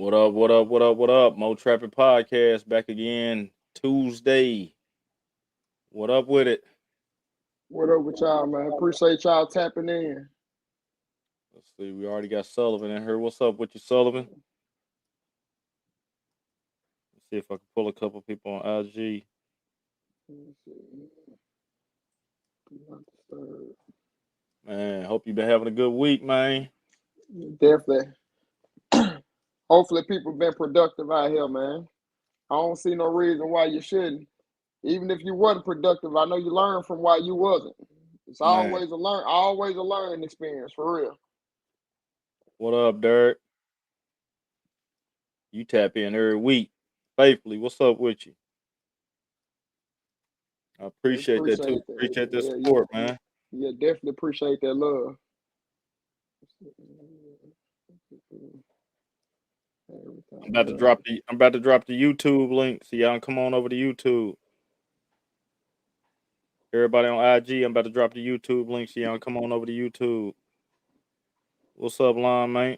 What up? What up? What up? What up? Mow Trappin Podcast back again Tuesday. What up with it? What up with y'all, man? Appreciate y'all tapping in. Let's see. We already got Sullivan in here. What's up with you, Sullivan? Let's see if I can pull a couple people on IG. Man, hope you've been having a good week, man. Definitely. Hopefully people been productive out here, man. I don't see no reason why you shouldn't. Even if you wasn't productive, I know you learned from why you wasn't. It's Man. always a learning experience, for real. What up, Derek? You tap in every week faithfully. What's up with you? I appreciate that too. Appreciate the support, man. Yeah, definitely appreciate that love. I'm about to drop the YouTube link, so y'all come on over to YouTube. Everybody on IG, I'm about to drop the YouTube link, so y'all come on over to YouTube. What's up, Lon, man?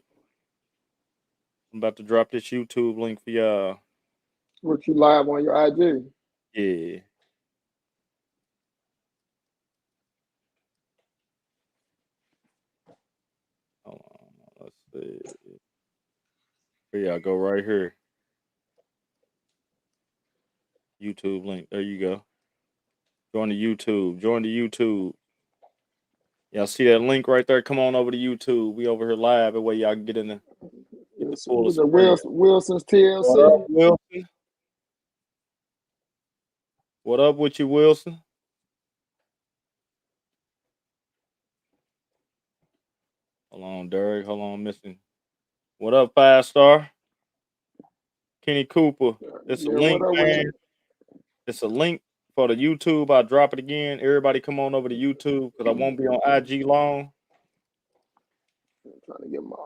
I'm about to drop this YouTube link for y'all. What you live on your IG? Yeah. Hold on. Let's see. Here y'all go right here. YouTube link. There you go. Join the YouTube. Y'all see that link right there? Come on over to YouTube. We over here live. That way y'all can get in the full Wilson's TLC. What up, Wilson? What up with you, Wilson? Hold on, Derek. Hold on, missing. What up, 5-star? Kenny Cooper. It's a link, man. It's a link for the YouTube. I'll drop it again. Everybody come on over to YouTube because I won't be on IG long. I'm trying to get my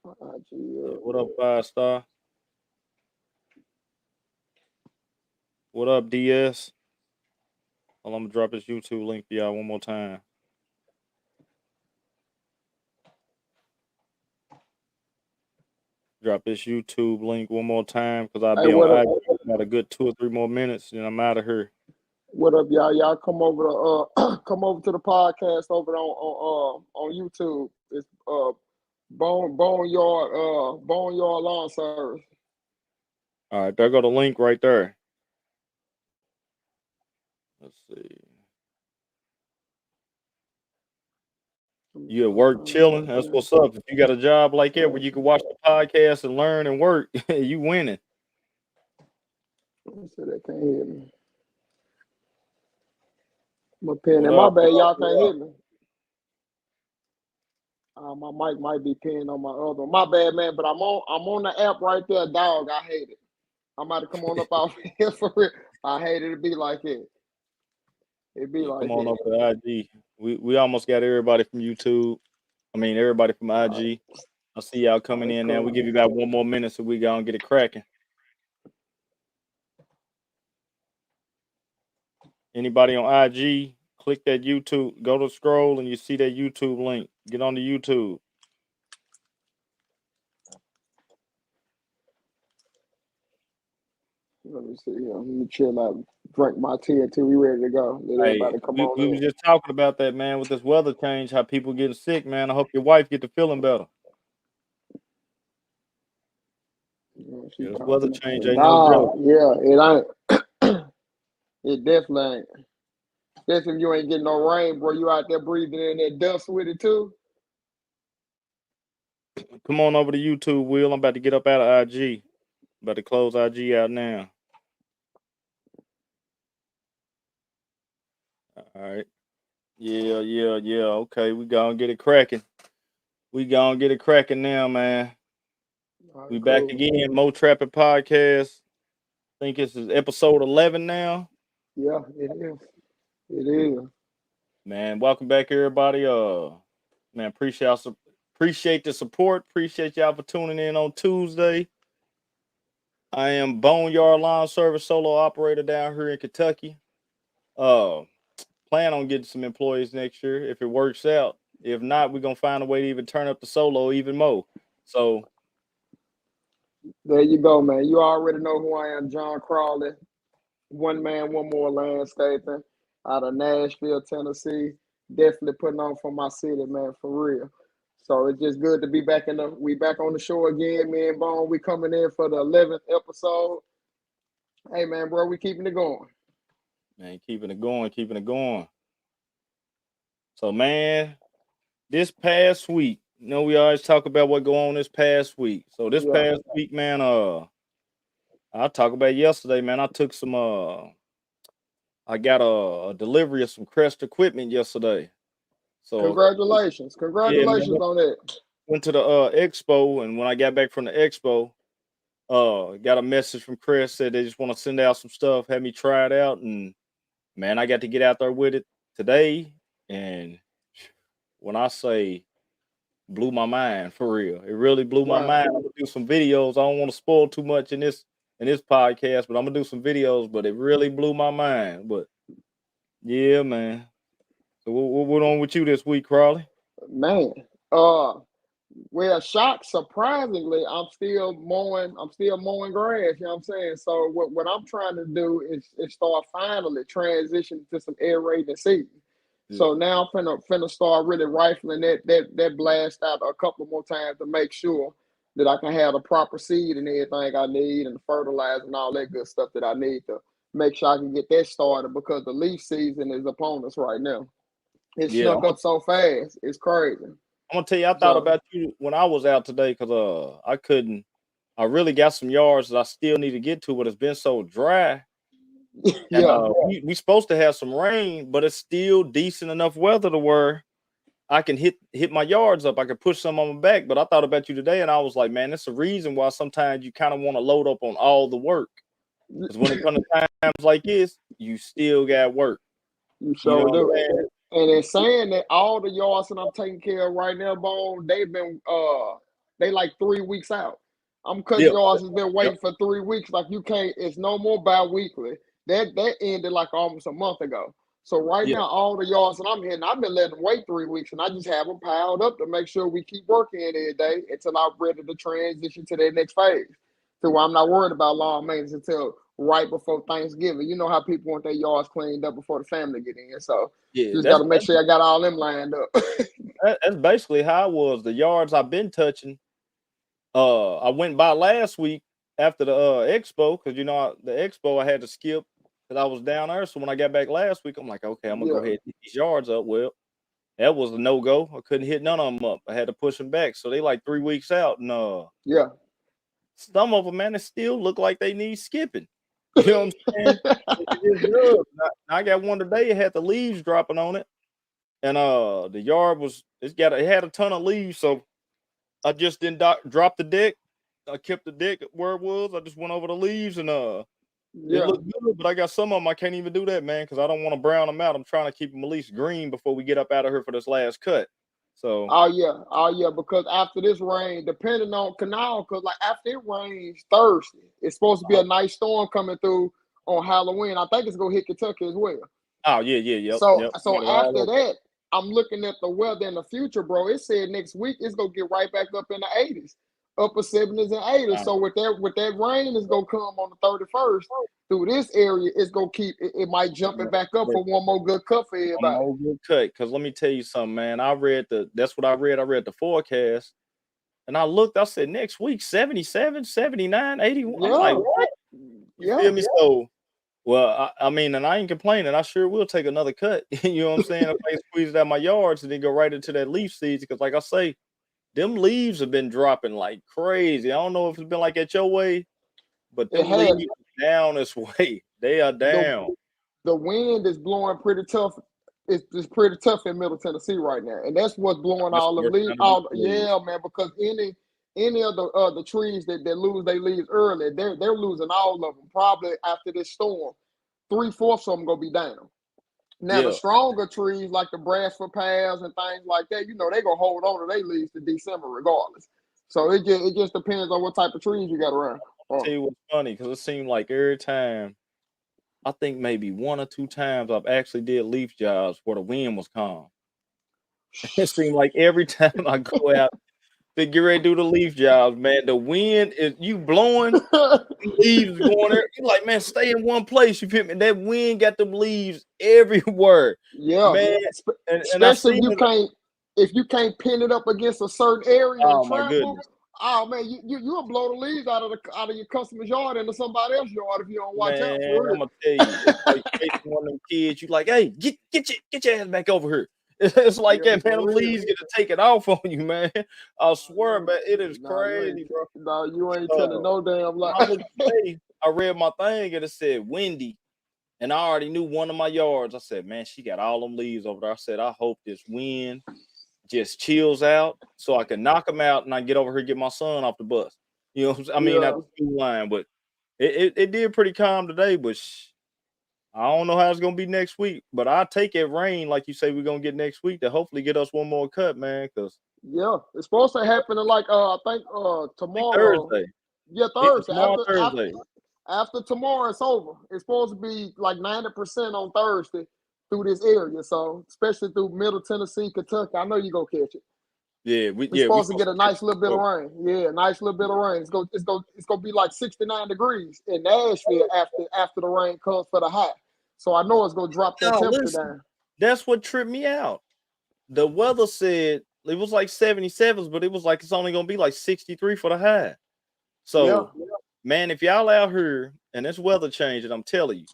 IG. Yeah, what up, 5-star? What up, DS? Well, I'm going to drop this YouTube link for y'all one more time. Drop this YouTube link one more time because I'll be on IG about a good 2 or 3 more minutes, and I'm out of here. What up, y'all? Y'all come over to the podcast over on YouTube. It's Boneyard Lawn Service. All right, there go the link right there. Let's see. You at work chilling? That's what's up. If you got a job like that where you can watch the podcast and learn and work, you winning. Let me see, they can't hear me. My pen in my bad, y'all can't hear me. My mic might be pinned on my other. My bad, man, but I'm on the app right there, dog. I hate it. I'm about to come on up out here for real. I hate it to be like it. It be like come on up to IG. We almost got everybody from YouTube. I mean, everybody from IG. I see y'all coming in now. We give you about 1 more minute so we gonna get it cracking. Anybody on IG, click that YouTube, go to scroll and you see that YouTube link. Get on the YouTube. Let me see. Let me chill out, drink my tea until we ready to go. Let everybody come on. We was just talking about that, man, with this weather change, how people getting sick, man. I hope your wife get to feeling better. Yeah, this weather change ain't no joke. Yeah, it ain't. It definitely ain't. Especially if you ain't getting no rain, bro. You out there breathing in that dust with it too. Come on over to YouTube, Will. I'm about to get up out of IG. I'm about to close IG out now. All right. Yeah. Okay, we gonna get it cracking. Now, man. Right, we back again, Mow Trappin Podcast. I think this is episode 11 now. Yeah, it is. It is. Man, welcome back, everybody. Man, appreciate the support. Appreciate y'all for tuning in on Tuesday. I am Boneyard Lawn Service solo operator down here in Kentucky. Plan on getting some employees next year if it works out. If not, we're gonna find a way to even turn up the solo even more. So There you go, man. You already know who I am, John Crawley. One man, one more landscaping out of Nashville, Tennessee. Definitely putting on for my city, man, for real. So it's just good to be back we back on the show again, me and Bone. We coming in for the 11th episode. Hey man, bro, we keeping it going. Man, keeping it going, keeping it going. So, man, this past week, we always talk about what go on this past week. So this past week, man, I'll talk about yesterday, man. I took some I got a delivery of some Crest equipment yesterday. So congratulations on that. Went to the expo, and when I got back from the expo, got a message from Crest, said they just want to send out some stuff, had me try it out, and man, I got to get out there with it today. And when I say blew my mind, for real, it really blew my mind. I'm gonna do some videos. I don't want to spoil too much in this podcast, but I'm gonna do some videos. But it really blew my mind. But yeah, man. So what on with you this week, Crawley? Man, well, shock, surprisingly, I'm still mowing grass, you know what I'm saying? So what I'm trying to do is start finally transitioning to some aerating season. Yeah. So now I'm finna start really rifling that blast out a couple more times to make sure that I can have the proper seed and everything I need and the fertilizer and all that good stuff that I need to make sure I can get that started, because the leaf season is upon us right now. It snuck up so fast. It's crazy. I'm gonna tell you, I thought about you when I was out today, because I really got some yards that I still need to get to, but it's been so dry. And we supposed to have some rain, but it's still decent enough weather to where I can hit my yards up. I can push some on my back. But I thought about you today, and I was like, man, that's the reason why sometimes you kind of want to load up on all the work. Because when it comes to times like this, you still got work. You sure do. And in saying that, all the yards that I'm taking care of right now, Bone, they've been they like 3 weeks out. I'm cutting yards has been waiting for 3 weeks. Like, you can't, it's no more bi-weekly. That ended like almost a month ago. So right now, all the yards that I'm hitting, I've been letting them wait 3 weeks, and I just have them piled up to make sure we keep working every day until I'm ready to transition to that next phase. So I'm not worried about lawn maintenance until right before Thanksgiving. You know how people want their yards cleaned up before the family get in. So just got to make sure I got all them lined up. That's basically how I was. The yards I've been touching. I went by last week after the expo, because the expo I had to skip because I was down there. So when I got back last week, I'm like, okay, I'm gonna go ahead and hit these yards up. Well, that was a no-go. I couldn't hit none of them up. I had to push them back. So they like 3 weeks out, and some of them, man, it still look like they need skipping. You know what I'm saying? I got one today. It had the leaves dropping on it, and the yard it had a ton of leaves. So I just didn't drop the deck. I kept the deck where it was. I just went over the leaves, and it looked good. But I got some of them I can't even do that, man, because I don't want to brown them out. I'm trying to keep them at least green before we get up out of here for this last cut. So oh yeah, because after this rain, depending on canal, because like after it rains Thursday, it's supposed to be a nice storm coming through on Halloween. I think it's gonna hit Kentucky as well. Oh yeah. So after that, I'm looking at the weather in the future, bro. It said next week it's gonna get right back up in the 80s, upper 70s and 80s. So with that rain is gonna come on the 31st through this area. It's gonna keep it might jump it back up for one more good cut for everybody. One more good cut, because let me tell you something, man. That's what I read. I read the forecast, and I looked. I said next week 77, 79, 81. I'm like, what? You feel me? So. Well, I mean, and I ain't complaining. I sure will take another cut. You know what I'm saying? If I squeeze it out my yards and then go right into that leaf season, because like I say, them leaves have been dropping like crazy. I don't know if it's been like that your way, but them leaves are down this way. They are down. The wind is blowing pretty tough. It's pretty tough in Middle Tennessee right now, and that's what's blowing all the leaves. Man, because any of the trees that lose their leaves early, they're losing all of them. Probably after this storm, 3/4 of them gonna be down. Now the stronger trees like the Bradford pears and things like that, they gonna hold on to their leaves to December regardless. So it just depends on what type of trees you got around. I'll tell you what's funny, because it seemed like every time, I think maybe 1 or 2 times I've actually did leaf jobs where the wind was calm. It seemed like every time I go out, to get ready to do the leaf jobs, man. The wind is you blowing, leaves going there. You like, man, stay in one place. You feel me? That wind got them leaves everywhere, Yeah, man. And I especially seen it. if you can't pin it up against a certain area and Oh my travel. goodness, Oh man, you'll blow the leaves out of your customer's yard into somebody else's yard if you don't watch out man. for I'm real. gonna tell you, it's like chasing one of them kids. You like, hey, get your ass back over here. It's like Yeah, that, man. for Them real. leaves get to take it off on you, man. I swear, No, man, it is no, crazy, bro. you ain't telling Uh, no damn when lie. I looked today, I read my thing and it said windy. And I already knew one of my yards. I said, man, she got all them leaves over there. I said, I hope this wind just chills out so I can knock them out and I get over here and get my son off the bus. You know what I'm saying? I mean, at Yeah, the school line. But it did pretty calm today. But I don't know how it's going to be next week. But I'll take it rain like you say we're going to get next week to hopefully get us one more cut, man. Because yeah. It's supposed to happen in like I think I think tomorrow. Thursday. Yeah, Yeah, Thursday. tomorrow, Thursday. After tomorrow, it's over. It's supposed to be like 90% on Thursday through this area. So especially through Middle Tennessee, Kentucky, I know you gonna catch it. Yeah, We're we supposed to supposed get a to catch nice little bit of it. rain. Yeah, nice little bit of rain. It's gonna be like 69 degrees in Nashville after the rain comes for the high. So I know it's gonna drop that No, temperature listen. down. That's what tripped me out. The weather said it was like 77s, but it was like it's only gonna be like 63 for the high. Yeah. So, man, if y'all out here and this weather changing, I'm telling you,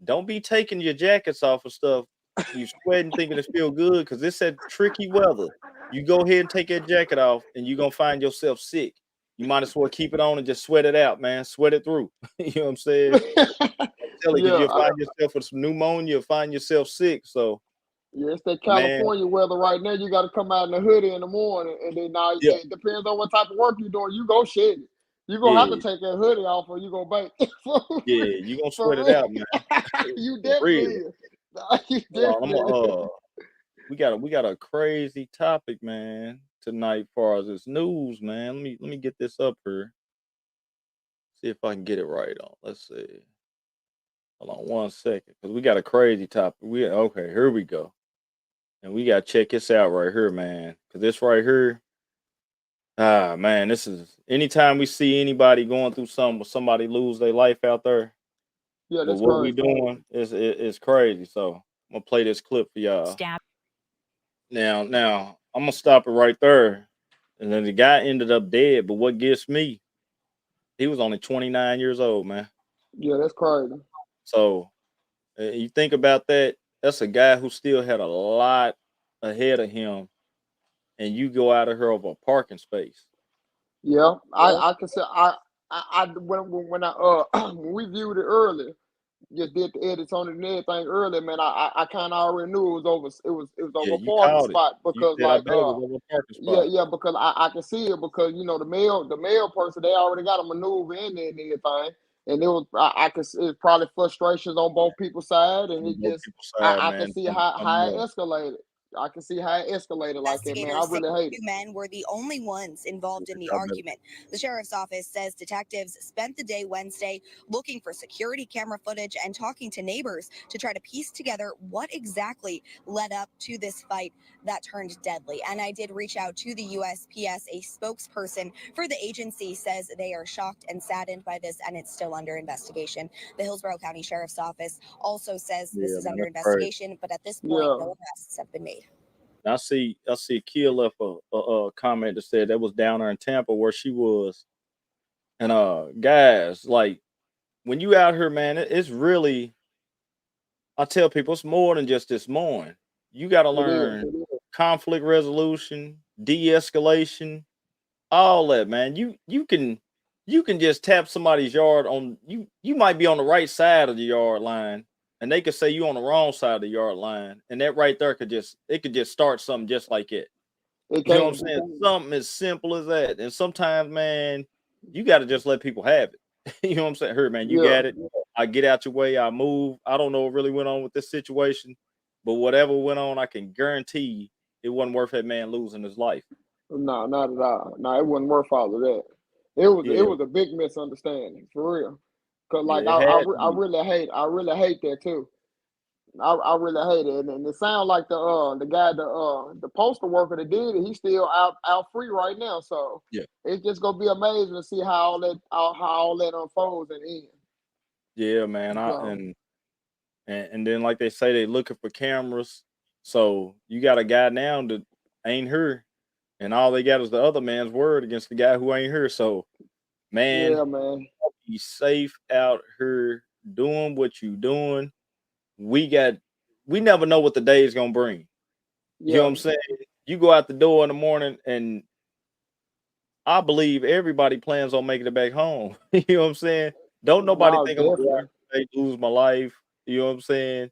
don't be taking your jackets off and stuff. You sweating thinking it's feel good because it's that tricky weather. You go ahead and take that jacket off, and you're gonna find yourself sick. You might as well keep it on and just sweat it out, man. Sweat it through. You know what I'm saying? I'm telling you, because Yeah, you'll find yourself with some pneumonia, you'll find yourself sick. So, yeah, it's that man, California weather right now. You got to come out in the hoodie in the morning, and then now yeah, it depends on what type of work you're doing. You go shed it. You gonna have to yeah, take that hoodie off, or you gonna bake. yeah, you gonna sweat For it real, out, man. you For definitely real. is. Nah, you Hold on, definitely is. we got a crazy topic, man, tonight as far as this news, man. Let me get this up here. See if I can get it right on. Let's see. Hold on 1 second. Because we got a crazy topic. Okay, here we go. And we gotta check this out right here, man. Cause this right here, man, this is anytime we see anybody going through something, with somebody lose their life out there, Yeah, with that's what we crazy. doing is crazy. So I'm gonna play this clip for y'all. Now I'm gonna stop it right there. And then the guy ended up dead. But what gets me, he was only 29 years old, man. Yeah, that's crazy. So you think about that, that's a guy who still had a lot ahead of him, and you go out of here over a parking space. Yeah, I can say I when I when we viewed it earlier, just did the edits on it and everything earlier, man. I kind of already knew it was Yeah, over a you parking called it. spot You because said I like bet it was over a parking yeah, spot. yeah, because I can see it because the male person they already got a maneuver in there and everything, and it was I could see it's probably frustrations on both people's side, and On it both just people's side, I can man. see Tell me how something it else. escalated. I can see how it escalated like that, man. I Investigators say really hate it. two men were the only ones involved in the I bet. argument. The sheriff's office says detectives spent the day Wednesday looking for security camera footage and talking to neighbors to try to piece together what exactly led up to this fight that turned deadly. And I did reach out to the USPS. A spokesperson for the agency says they are shocked and saddened by this and it's still under investigation. The Hillsborough County Sheriff's Office also says this Yeah, is man, under that's crazy. investigation, but at this point, Yeah. no arrests have been made. I see Kia left a comment that said that was down there in Tampa where she was. And guys, like when you out here, man, it's really I tell people it's more than just this morning. You gotta It is. learn conflict resolution, de-escalation, all that, man. You can just tap somebody's yard on you might be on the right side of the yard line and they could say you on the wrong side of the yard line and that right there could just start something just like it. It You know what I'm can. saying? Something as simple as that. And sometimes, man, you got to just let people have it. You know what I'm saying? Here, man, you Yeah. got it. I get out your way. I move. I don't know what really went on with this situation, but whatever went on, I can guarantee it wasn't worth that man losing his life. No, not at all. No, it wasn't worth all of that. It Yeah, was a big misunderstanding for real. Cause yeah, like it had to be. I really hate that too. I really hate it, and it sounds like the postal worker that did it, he's still out free right now. So Yeah. it's just gonna be amazing to see how all that unfolds and ends. Yeah, man. So And then like they say, they looking for cameras. So you got a guy now that ain't here, and all they got is the other man's word against the guy who ain't here. So, man, yeah, man. be safe out here doing what you doing. We never know what the day is gonna bring. You know what Yeah, I'm saying? You go out the door in the morning, and I believe everybody plans on making it back home. You know what I'm saying? Don't nobody no, think I'm gonna go out definitely. today, lose my life. You know what I'm saying?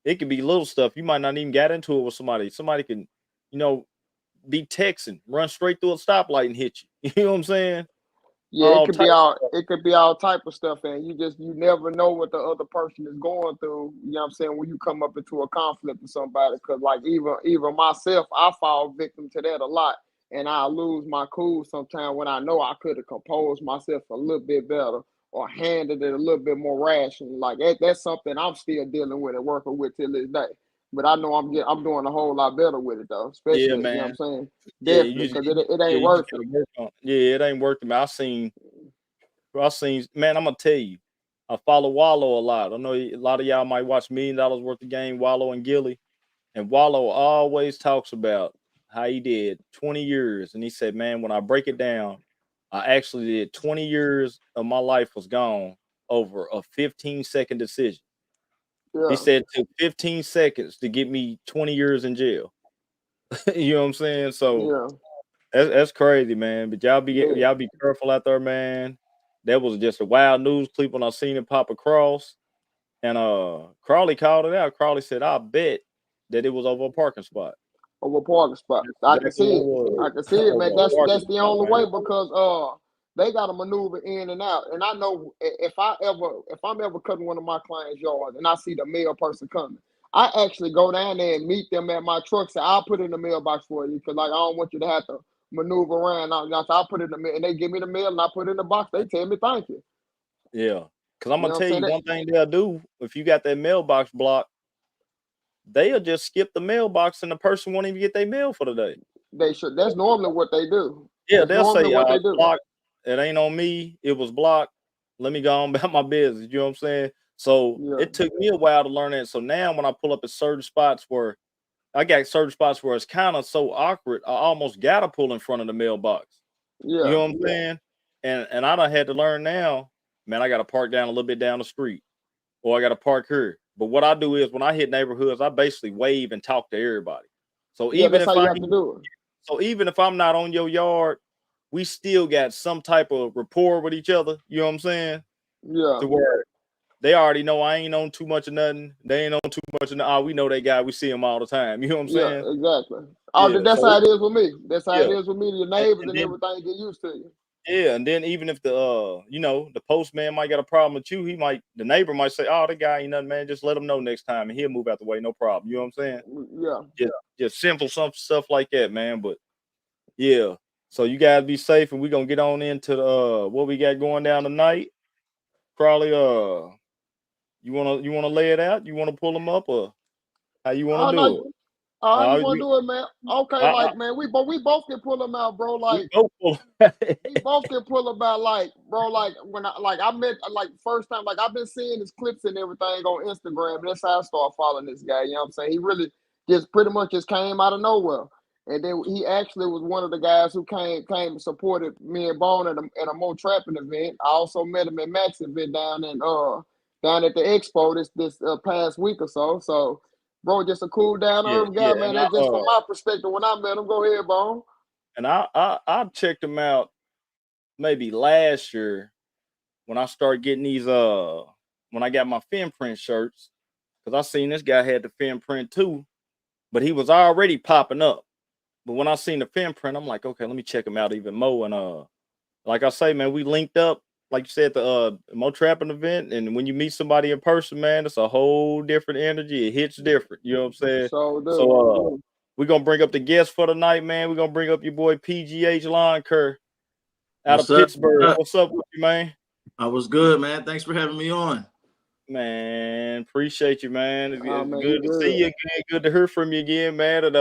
It could be little stuff. You might not even get into it with somebody. Somebody can, you know, be texting, run straight through a stoplight and hit you. You know what I'm saying? Yeah, All types of stuff. it could be all type of stuff, and you never know what the other person is going through. You know what I'm saying? When you come up into a conflict with somebody, because like even myself, I fall victim to that a lot, and I lose my cool sometimes when I know I could have composed myself a little bit better or handled it a little bit more rational. Like that's something I'm still dealing with and working with till this day. But I know I'm doing a whole lot better with it though, Yeah, especially you know what I'm man. saying. Yeah, Definitely, because it yeah, ain't you just worth it. gotta work on. Yeah, it ain't working. Man. I seen. Man, I'm gonna tell you. I follow Wallow a lot. I know a lot of y'all might watch $1 million worth of game, Wallow and Gilly. And Wallow always talks about how he did 20 years. And he said, man, when I break it down, I actually did 20 years of my life was gone over a 15-second decision. He Yeah, said it took 15 seconds to get me 20 years in jail. You know what I'm saying? So yeah. that's crazy, man. But y'all That, be careful out there, man. That was just a wild news clip when I seen it pop across. And Crawley called it out. Crawley said, I bet that it was over a parking spot. over parking spot. That's I can exactly see what it it. I was. can see it, Over man. a That's parking the spot, only man. way because they got to maneuver in and out. And I know if I'm ever cutting one of my clients' yards and I see the mail person coming, I actually go down there and meet them at my truck. Say I'll put it in the mailbox for you because like I don't want you to have to maneuver around. I'll put it in the mail and they give me the mail and I put it in the box. They tell me thank you. Yeah. Because I'm You going know to what I'm tell saying? you one thing they'll do. If you got that mailbox blocked, they'll just skip the mailbox and the person won't even get their mail for the day. They should. That's normally what they do. Yeah, That's they'll normally say, what they it's do. blocked. It ain't on me. It was blocked. Let me go on about my business. You know what I'm saying? So Yeah, it took me a while to learn that. So now when I pull up at certain spots where I got certain spots where it's kind of so awkward, I almost gotta pull in front of the mailbox. You yeah, know what I'm saying? And I done had to learn now, man, I gotta park down a little bit down the street. Or I gotta park here. But what I do is when I hit neighborhoods, I basically wave and talk to everybody. So yeah. even That's how if you I have to do it. so even if I'm not on your yard, we still got some type of rapport with each other. You know what I'm saying? Yeah. To where they already know I ain't on too much of nothing. They ain't on too much of nothing. Oh, we know that guy. We see him all the time. You know what I'm Yeah, saying? exactly. Yeah. That's So how it is with me. That's how it yeah. is with me. Your And, neighbors and and then everything get used to you. yeah, and then even if the postman might get a problem with you, the neighbor might say, "Oh, the guy ain't nothing, man. Just let him know next time, and he'll move out the way, no problem." You know what I'm saying? Yeah. Yeah, just simple some stuff like that, man. But yeah, so you guys be safe, and we gonna get on into the what we got going down tonight. Probably you wanna lay it out? You wanna pull them up, or how you wanna Oh no. do it? How you want We to do it, man? Okay, I like man, we both can pull them out, bro. we Like both pull. we both can pull them out, like bro. Like when I met like first time, like I've been seeing his clips and everything on Instagram. And that's how I started following this guy. You know what I'm saying? He really just pretty much just came out of nowhere. And then he actually was one of the guys who came and supported me and Bone at a Mow Trappin event. I also met him at Max event down at the expo this past week or so. So bro, just a cool down to Yeah, earth guy, yeah, man. That's just from my perspective when I met him. Go ahead, Bone. I checked him out maybe last year when I started getting these when I got my fin print shirts, because I seen this guy had the fin print too, but he was already popping up. But when I seen the fin print, I'm like, okay, let me check him out even more. And like I say, man, we linked up, like you said, the Mow Trappin event. And when you meet somebody in person, man, it's a whole different energy. It hits different. You know what I'm saying? So do. So we're gonna bring up the guest for the night, man. We're gonna bring up your boy PGH Lawn Cur out What's of up? Pittsburgh. What's up with you, man? I was good, man. Thanks for having me on. Man, appreciate you, man. It's Man, you good to see good. you again. Good to hear from you again, man. And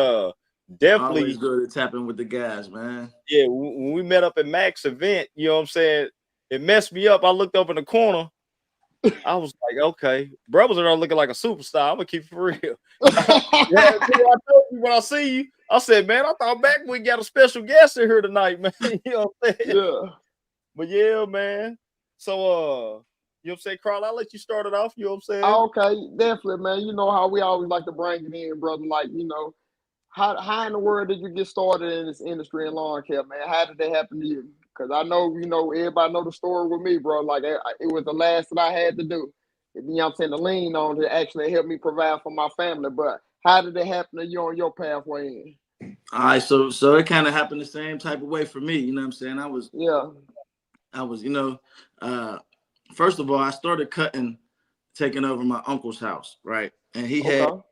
definitely, Always good to tap in with the guys, man. yeah. When we met up at Mac's event, you know what I'm saying? It messed me up. I looked up in the corner. I was like, okay, brothers are looking like a superstar. I'm gonna keep it for real. Yeah, I told you when I see you, I said, man, I thought back we got a special guest in here tonight, man. You know what I'm saying? Yeah. But yeah, man. So you know what I'm saying, Carl, I'll let you start it off, you know what I'm saying? Okay, definitely, man. You know how we always like to bring it in, brother. Like, how in the world did you get started in this industry in lawn care, man? How did that happen to you? Because I know, everybody know the story with me, bro. Like, it was the last that I had to do. You know what I'm saying? To lean on to actually help me provide for my family. But how did it happen to you on your pathway in? All right, so it kind of happened the same type of way for me. You know what I'm saying? Yeah. First of all, I started taking over my uncle's house, right? And he had Okay.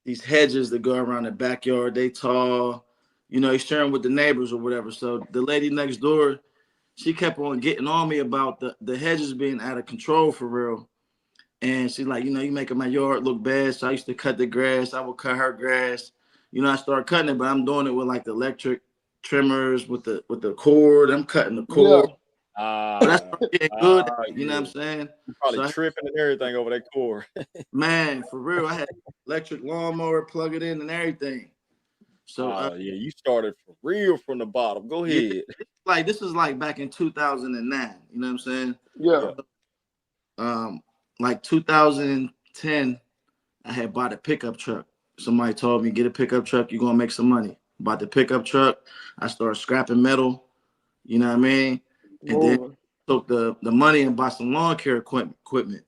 these hedges that go around the backyard. They tall, he's sharing with the neighbors or whatever. So the lady next door, she kept on getting on me about the hedges being out of control for real. And she's like, you making my yard look bad. So I used to cut the grass. I would cut her grass. I started cutting it, but I'm doing it with like the electric trimmers with the cord. I'm cutting the Yeah. cord. But I started getting good. You know what I'm saying? You're probably So tripping and everything over that cord. man, for real, I had electric lawnmower, plug it in and everything. So yeah, you started for real from the bottom. Go ahead. Yeah, this is like back in 2009. You know what I'm saying? Yeah. Like 2010, I had bought a pickup truck. Somebody told me, get a pickup truck, you're gonna make some money. Bought the pickup truck. I started scrapping metal. You know what I mean? And then took the money and bought some lawn care equipment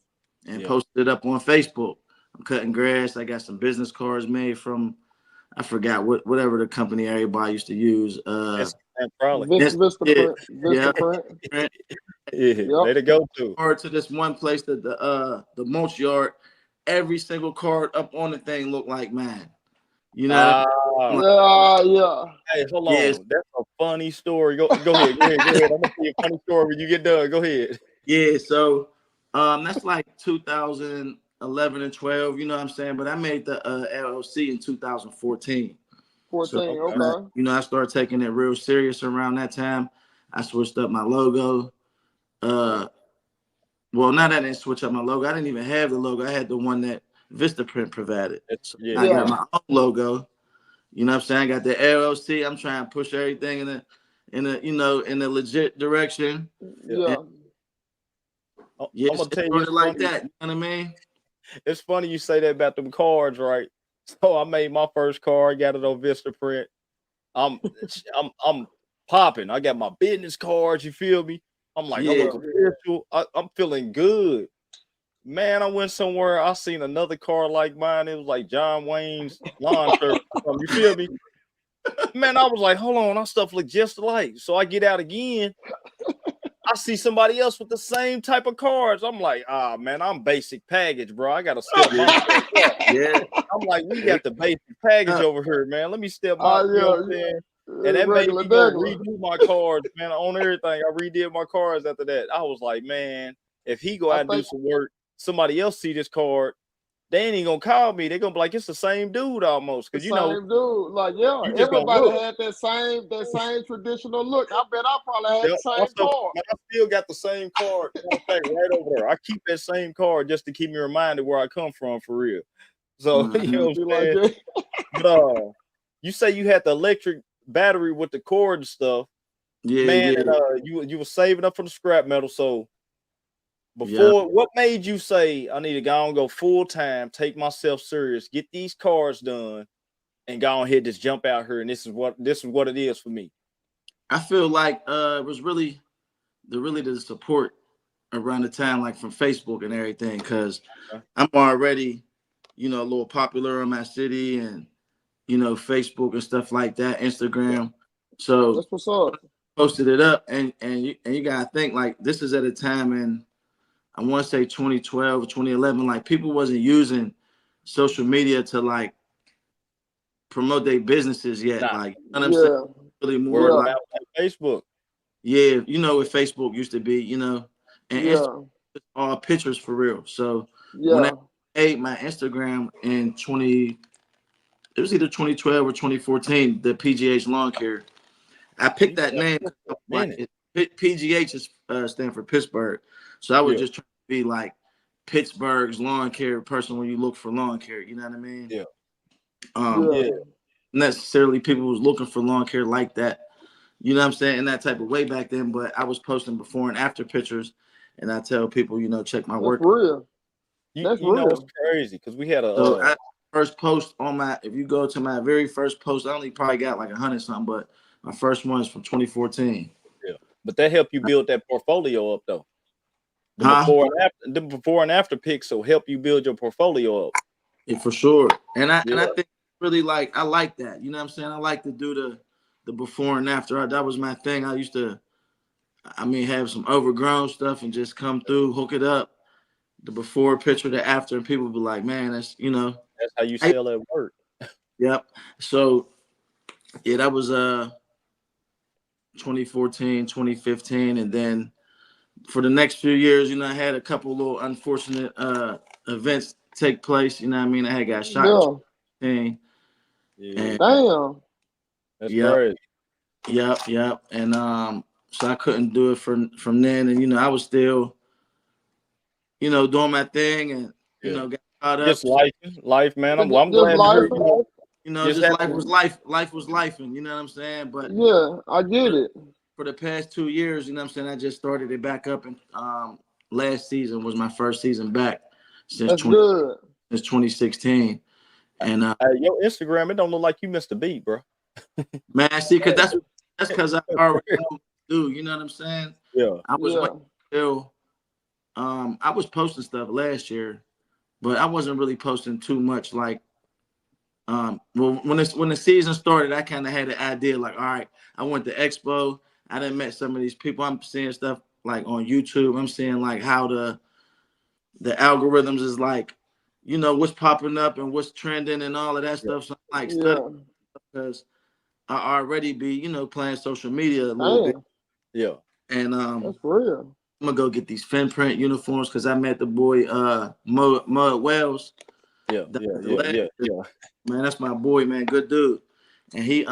and posted it up on Facebook. I'm cutting grass. I got some business cards made from, I forgot whatever the company everybody used to use. Probably. Vistaprint. Yeah. Yeah, they to go to. Card to this one place that the mulch yard, every single card up on the thing looked like mine. You know? Yeah. Hey, hold on. Yes. That's a funny story. Go ahead. I'm gonna tell you a funny story when you get done. Go ahead. Yeah, so that's like 2011 and 12, you know what I'm saying? But I made the LLC in 2014. 14, so, okay. I started taking it real serious around that time. I switched up my logo. Well, now that I didn't switch up my logo, I didn't even have the logo. I had the one that Vistaprint provided. So I got my own logo. You know what I'm saying? I got the LLC. I'm trying to push everything in a legit direction. Yeah. I'm gonna tell you it like that. You know what I mean? It's funny you say that about them cards, right? So I made my first card, got it on Vistaprint. I'm popping. I got my business cards. You feel me? I'm like, I look official. I'm feeling good. Man, I went somewhere. I seen another card like mine. It was like John Wayne's lawn service. You feel me? Man, I was like, hold on, our stuff look just alike. So I get out again. I see somebody else with the same type of cards. I'm like, man, I'm basic package, bro. I gotta step I'm like, we got the basic package over here, man. Let me step my you know what I'm saying? And that made me go redo my cards, man. On everything. I redid my cards after that. I was like, man, if he go out and do some work, somebody else see this card, they ain't even gonna call me. They're gonna be like, it's the same dude almost. Because same dude. Like, everybody had that same traditional look. I bet I probably had the same card. I still got the same card right over there. I keep that same card just to keep me reminded where I come from for real. So you know what I'm saying? But you say you had the electric battery with the cord and stuff. Man, and you were saving up for the scrap metal. So what made you say I need to go full time, take myself serious, get these cards done, and go ahead just jump out here, and this is what it is for me? I feel like it was really the support around the time, like from Facebook and everything, because I'm already, a little popular in my city, and Facebook and stuff like that, Instagram. So that's what's up. Posted it up, and you gotta think, like, this is at a time in, I want to say 2012 or 2011, like people wasn't using social media to like promote their businesses yet. Like, you know what I'm saying? Really more like Facebook. Yeah, what Facebook used to be, and it's all pictures for real. So when I Yeah. made my Instagram in it was either 2012 or 2014, the PGH Lawn Care. I picked that name like PGH is stand for Pittsburgh, so I was just trying to be like Pittsburgh's lawn care person when you look for lawn care. You know what I mean? Yeah. Yeah. Necessarily people was looking for lawn care like that. You know what I'm saying? In that type of way back then, but I was posting before and after pictures, and I tell people, check my That's work. real. You That's know it's real. crazy because we had So a I first post on if you go to my very first post, I only probably got like 100 something, but my first one is from 2014. yeah, but that helped you build that portfolio up though. The Huh? before and after pics will help you build your portfolio up. Yeah, for sure. And I Yeah, think really I like that. You know what I'm saying? I like to do the before and after. That was my thing. I used to have some overgrown stuff and just come through, hook it up, the before picture, the after, and people be like, man, that's that's how you sell at work. Yep. So yeah, that was 2014, 2015, and then for the next few years, I had a couple little unfortunate events take place. You know what I mean? I had got shot Yeah. in 2015. Yeah, And Damn. that's yep, crazy. yep. And so I couldn't do it from then. And I was still, doing my thing and Yeah, got caught up. just life, man. I'm Just glad to life. hear. Just Just life happy. was life. Life was life, and you know what I'm saying? But Yeah, I get it. for the past 2 years, you know what I'm saying, I just started it back up, and last season was my first season back since That's good. 2016. And Your Instagram, it don't look like you missed a beat, bro. man, see, because that's because I already know what to do. You know what I'm saying? Yeah, I was Yeah. waiting till I was posting stuff last year, but I wasn't really posting too much. Like, well, when the season started, I kind of had an idea. Like, all right, I went to Expo. I done met some of these people. I'm seeing stuff like on YouTube. I'm seeing like how the algorithms is like, what's popping up and what's trending and all of that yeah, stuff. So I'm like studying Yeah. because I already be, playing social media a little bit. Damn. yeah. And That's real. I'm gonna go get these fin print uniforms because I met the boy Mud Wells. Yeah, Down yeah, at the yeah, lab. yeah, yeah. Man, that's my boy, man, good dude. And he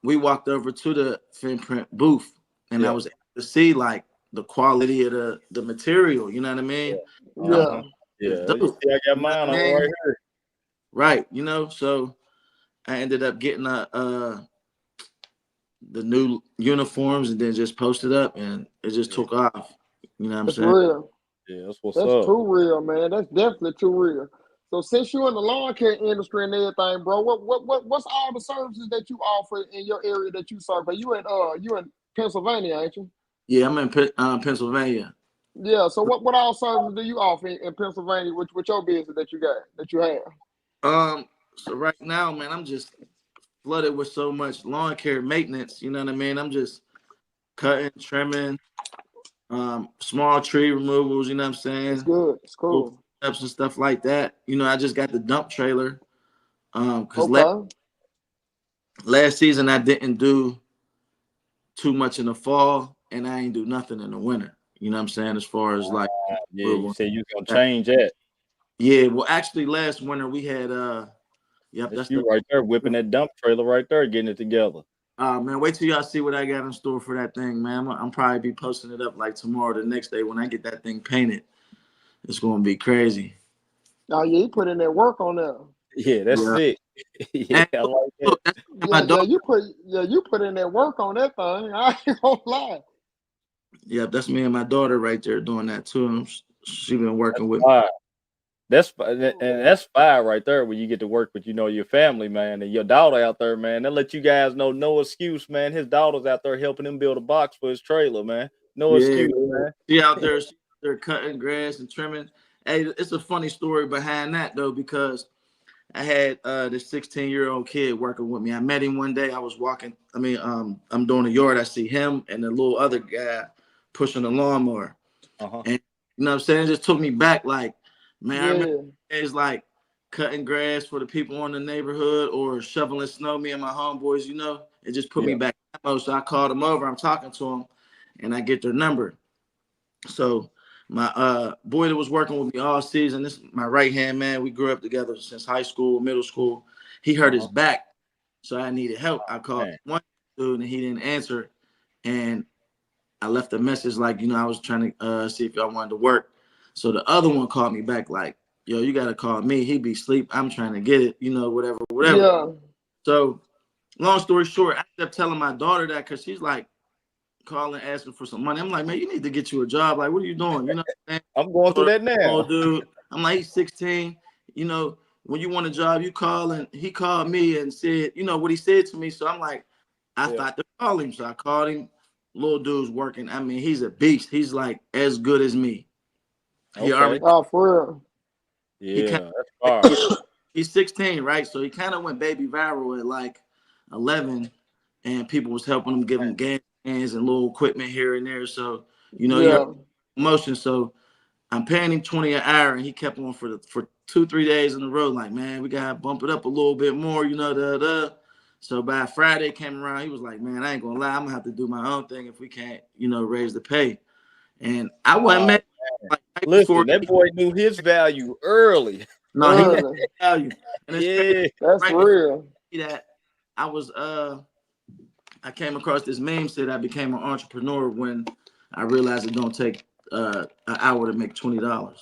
we walked over to the fin print booth and I Yeah. was able to see like the quality of the material, you know what I mean? Them Uh-huh. Yeah. is Yeah. You dope. see, I got You know mine what I on right mean? here. Right, so I ended up getting the new uniforms and then just posted up and it just Yeah, took off. You know what I'm That's saying? real. yeah, that's what's That's up. too real, man. That's definitely too real. So since you're in the lawn care industry and everything, bro, what's all the services that you offer in your area that you serve? But you in Pennsylvania, ain't you? Yeah, I'm in Pennsylvania. Yeah. So what all services do you offer in Pennsylvania with your business that you have? So right now, man, I'm just flooded with so much lawn care maintenance. You know what I mean? I'm just cutting, trimming, small tree removals. You know what I'm That's saying? good. It's Little cool. steps and stuff like that. I just got the dump trailer. Because Okay. last season I didn't do too much in the fall, and I ain't do nothing in the winter. You know what I'm saying? As far as like, Yeah, you said you gonna change that. yeah. Well, actually, last winter we had yep, That's that's you the. right there, whipping that dump trailer right there, getting it together. Man, wait till y'all see what I got in store for that thing, man. I'm probably be posting it up like tomorrow, the next day when I get that thing painted. It's gonna be crazy. Oh yeah, you put in that work on there. Yeah, that's Yeah. sick. Yeah, And I like that. look, that's my Yeah, daughter. you put in that work on that thing. I ain't gonna lie. Yeah, that's me and my daughter right there doing that too. She been working with me. Fire. And that's fire right there when you get to work with your family, man, and your daughter out there, man. They let you guys know no excuse, man. His daughter's out there helping him build a box for his trailer, man. No Yeah, excuse, yeah. man. She out there cutting grass and trimming. Hey, it's a funny story behind that though, because I had this 16-year-old kid working with me. I met him one day. I was walking. I'm doing the yard. I see him and the little other guy pushing the lawnmower. Uh-huh. And you know what I'm saying? It just took me back. Like, man, I remember Yeah, it's like cutting grass for the people in the neighborhood or shoveling snow. Me and my homeboys, it just put me Yeah. back. So I called them over. I'm talking to them, and I get their number. So My boy that was working with me all season, this is my right hand man. We grew up together since high school, middle school. He hurt his back, so I needed help. I called one dude and he didn't answer, and I left a message like, I was trying to see if y'all wanted to work. So the other one called me back like, yo, you gotta call me. He be asleep. I'm trying to get it, whatever. Yeah. So long story short, I ended up telling my daughter that because she's like calling, asking for some money. I'm like, man, you need to get you a job. Like, what are you doing? You know what I'm saying? I'm going through that now. Oh, dude. I'm like, he's 16. When you want a job, you call. And he called me and said, what he said to me. So I'm like, I thought to call him. So I called him. Little dude's working. I mean, he's a beast. He's like as good as me. He already. Oh, for real. Yeah, that's far. He's 16, right? So he kind of went baby viral at like 11, and people was helping him, give him gas cans and little equipment here and there. So you have promotion. So I'm paying him 20 an hour, and he kept on for 2-3 days in a row. Like, man, we gotta bump it up a little bit more, So by Friday came around, he was like, man, I ain't gonna lie, I'm gonna have to do my own thing if we can't, raise the pay. And I wasn't mad. Like, listen, that boy knew his value early. No, he knew his value. And that's real. That I was I came across this meme said I became an entrepreneur when I realized it don't take an hour to make $20.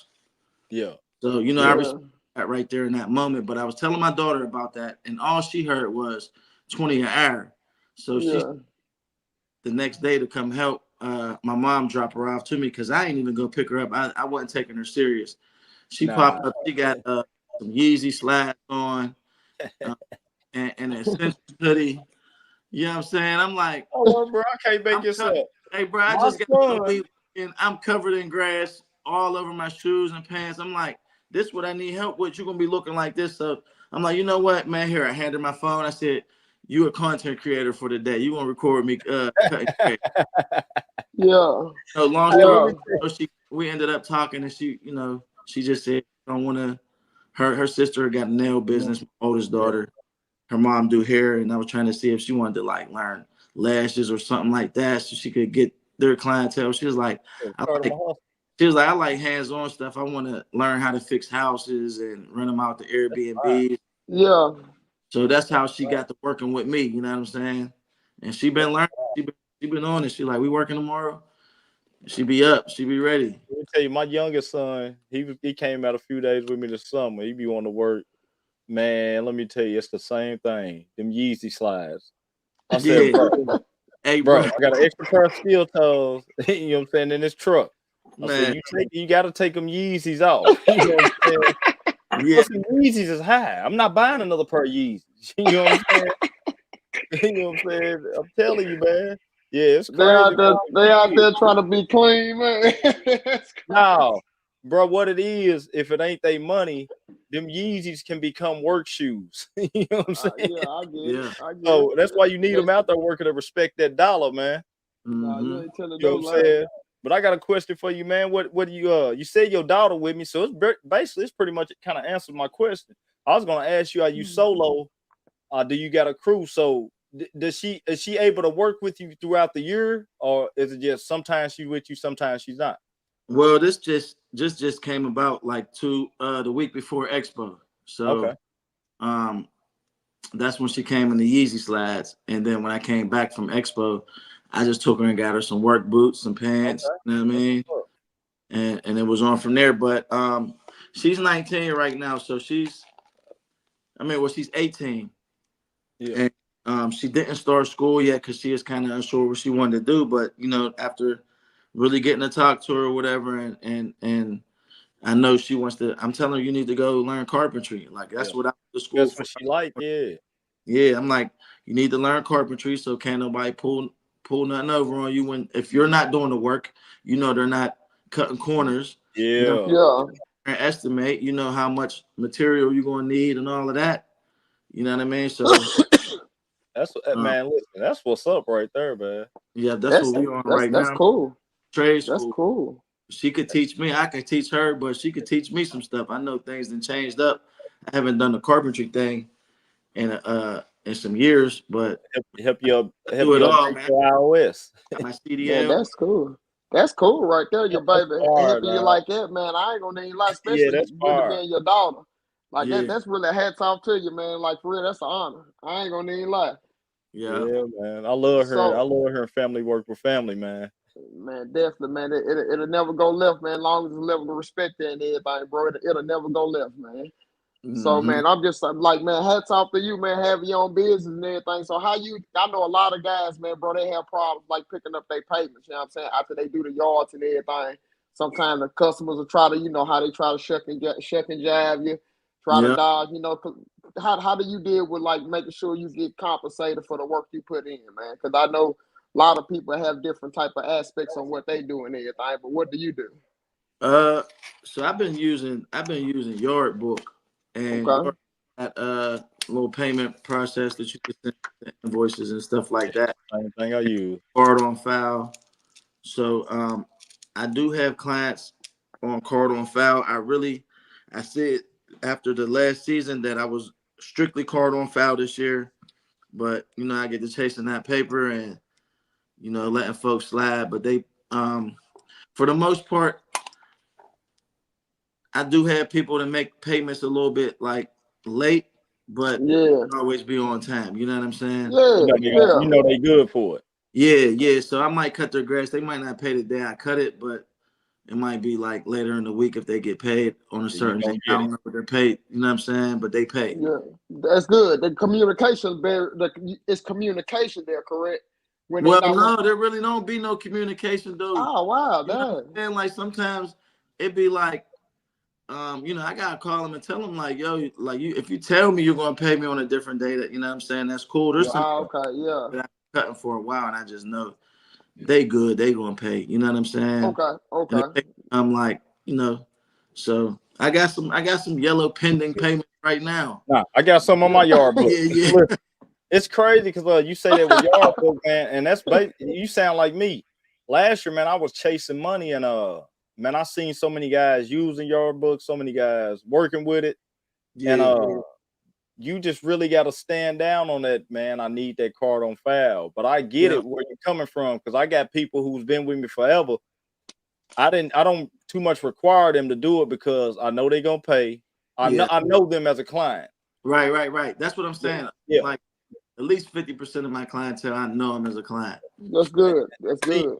Yeah. So I respect that right there in that moment. But I was telling my daughter about that, and all she heard was 20 an hour. So she the next day to come help. My mom dropped her off to me because I ain't even gonna pick her up. I wasn't taking her serious. She popped up. She got some Yeezy slides on and an essential hoodie. You know what I'm saying? I'm like, oh, bro, I can't make this up. Hey, bro, I just got to leave, and I'm covered in grass all over my shoes and pants. I'm like, this is what I need help with. You're gonna be looking like this. So I'm like, you know what, man? Here, I handed my phone. I said, you a content creator for the day. You gonna record me cutting grass. Yeah. So long story short, we ended up talking, and she just said, I don't want to. Her sister got a nail business. My oldest daughter, her mom do hair, and I was trying to see if she wanted to like learn lashes or something like that, so she could get their clientele. She was like, I like hands-on stuff. I want to learn how to fix houses and rent them out to Airbnb. Yeah. So that's how she got to working with me. You know what I'm saying? And she been learning. She been on it. She like, we working tomorrow. She be up. She be ready. Let me tell you, my youngest son, he came out a few days with me this summer. He be on to work. Man, let me tell you, it's the same thing. Them Yeezy slides. I said, bro, hey, bro, I got an extra pair of steel toes. You know what I'm saying? In this truck. I said, you got to take them Yeezys off. You know what I'm saying? Listen, Yeezys is high. I'm not buying another pair of Yeezys. You know what I'm saying? You know what I'm saying? I'm telling you, man. Yeah, it's crazy. They out there trying to be clean, man. No, bro, what it is, if it ain't they money, them Yeezys can become work shoes. You know what I'm saying? Yeah, I get it. So that's why you need them out there working to respect that dollar, man. Nah, you ain't telling you know what I'm saying? But I got a question for you, man. What do you said your daughter with me, so it's pretty much kind of answered my question. I was gonna ask you, are you solo? Do you got a crew? So is she able to work with you throughout the year, or is it just sometimes she's with you, sometimes she's not? Well, this just came about like the week before Expo. So that's when she came in the Yeezy slides. And then when I came back from Expo, I just took her and got her some work boots, some pants, you know what I mean? And it was on from there. But she's 19 right now, so she's 18. Yeah. And she didn't start school yet because she is kind of unsure what she wanted to do. But after really getting to talk to her or whatever, and I know she wants to. I'm telling her you need to go learn carpentry. Like that's what I went to school that's for. What she like, Yeah, I'm like, you need to learn carpentry so can't nobody pull nothing over on you if you're not doing the work. They're not cutting corners. Yeah. And estimate. How much material you're gonna need and all of that. You know what I mean? So. That's man. Listen, that's what's up right there, man. Yeah, that's what we're on right now. That's cool. Trade school. That's cool. She could teach me. I could teach her, but she could teach me some stuff. I know things done changed up. I haven't done the carpentry thing in some years, but help you do it all, man. iOS. Got my CDL. Yeah, that's cool. That's cool right there, your That's baby fire, helping you dog. like that, man. I ain't gonna even lie, Yeah, especially that's with it fire. being your daughter. Like Yeah. that's really hats off to you, man. Like for real, that's an honor. I ain't gonna even lie. Yeah. Yeah, man. I love her. I So, love her family work with family, man. man, definitely, man. It'll never go left, man. As long as there's a level of respect there and everything, bro. It'll never go left, man. So, Mm-hmm. man, I'm just like, man, hats off to you, man, having your own business and everything. So, I know a lot of guys, man, bro, they have problems like picking up their payments, you know what I'm saying, after they do the yards and everything. Sometimes the customers will try to, you know, how they try to shuck and jive you, try to Yeah. dodge, you know. How do you deal with, like, making sure you get compensated for the work you put in, man? Because I know a lot of people have different type of aspects on what they do and everything, but what do you do? So I've been using Yard Book, and Okay. Yard that little payment process that you can send invoices and stuff like that. Same thing I use. Card on file. So I do have clients on card on file. I said after the last season that I was strictly card on file this year, but you know I get to chasing that paper and you know letting folks slide. But they for the most part, I do have people that make payments a little bit like late, but Yeah. always be on time. You know what I'm saying? Yeah. Yeah. You know they good for it. Yeah. So I might cut their grass. They might not pay the day I cut it, but it might be like later in the week if they get paid on a You certain day. gonna I get don't it. know what they're paid. You know what I'm saying? But they pay. Yeah, that's good. The communication there, it's communication there, correct? When they Well, not no, there really don't be no communication though. oh wow, You know what I'm damn. saying? Like sometimes it be like, you know, I gotta call them and tell them like, yo, like you, if you tell me you're gonna pay me on a different day, that you know what I'm saying, that's cool. There's some Oh, okay, yeah. that I've been cutting for a while, and I just know they good, they gonna pay. You know what I'm saying? Okay, And okay. I'm like, you know, so I got some yellow pending payments right now. Nah, I got some on my yard book. Yeah. Look, it's crazy because you say that with yard book, man, and that's you sound like me. Last year, man, I was chasing money and man, I seen so many guys using yard book, so many guys working with it, and you just really got to stand down on that, man. I need that card on file, but I get it where you're coming from because I got people who's been with me forever. I don't too much require them to do it because I know they're gonna pay. I know them as a client. Right. That's what I'm saying. Yeah. Like at least 50% of my clientele, I know them as a client. That's good. That's good.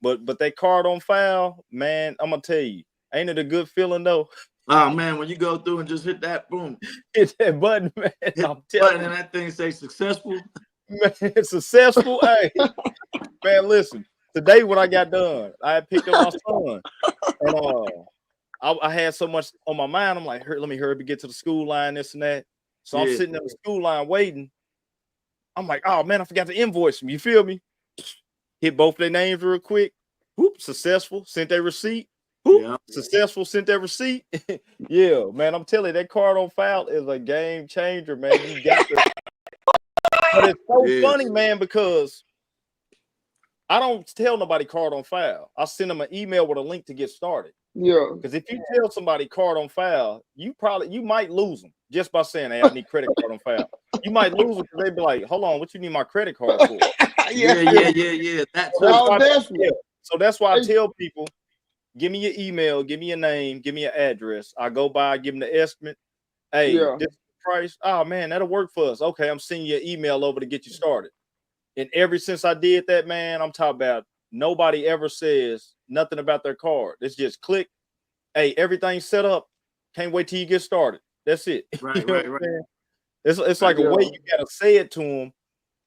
But that card on file, man, I'm gonna tell you, ain't it a good feeling though? Oh man, when you go through and just hit that boom, Hit that button, man. hit I'm the telling button and that thing say successful. man, it's successful. Hey, man, listen. Today, when I got done, I had picked up my son, and I had so much on my mind. I'm like, let me hurry up and get to the school line, this and that. So I'm sitting at the school line waiting. I'm like, oh man, I forgot to invoice them. You feel me? Hit both their names real quick. Whoop, successful. Sent their receipt. Whoop, successful. Sent their receipt. Yeah, man, I'm telling you, that card on file is a game changer, man. You got to. But it's so funny, man, because I don't tell nobody card on file. I send them an email with a link to get started. Yeah. Because if you tell somebody card on file, you might lose them just by saying, hey, I need credit card on file. You might lose them because they be like, hold on, what you need my credit card for? Yeah. So that's why I tell people, give me your email, give me your name, give me your address. I go by, give them the estimate. Hey, this is the price. Oh man, that'll work for us. Okay, I'm sending you an email over to get you started. And ever since I did that, man, I'm talking about nobody ever says nothing about their card. It's just click. Hey, everything's set up. Can't wait till you get started. That's it. Right. It's like a way you gotta say it to them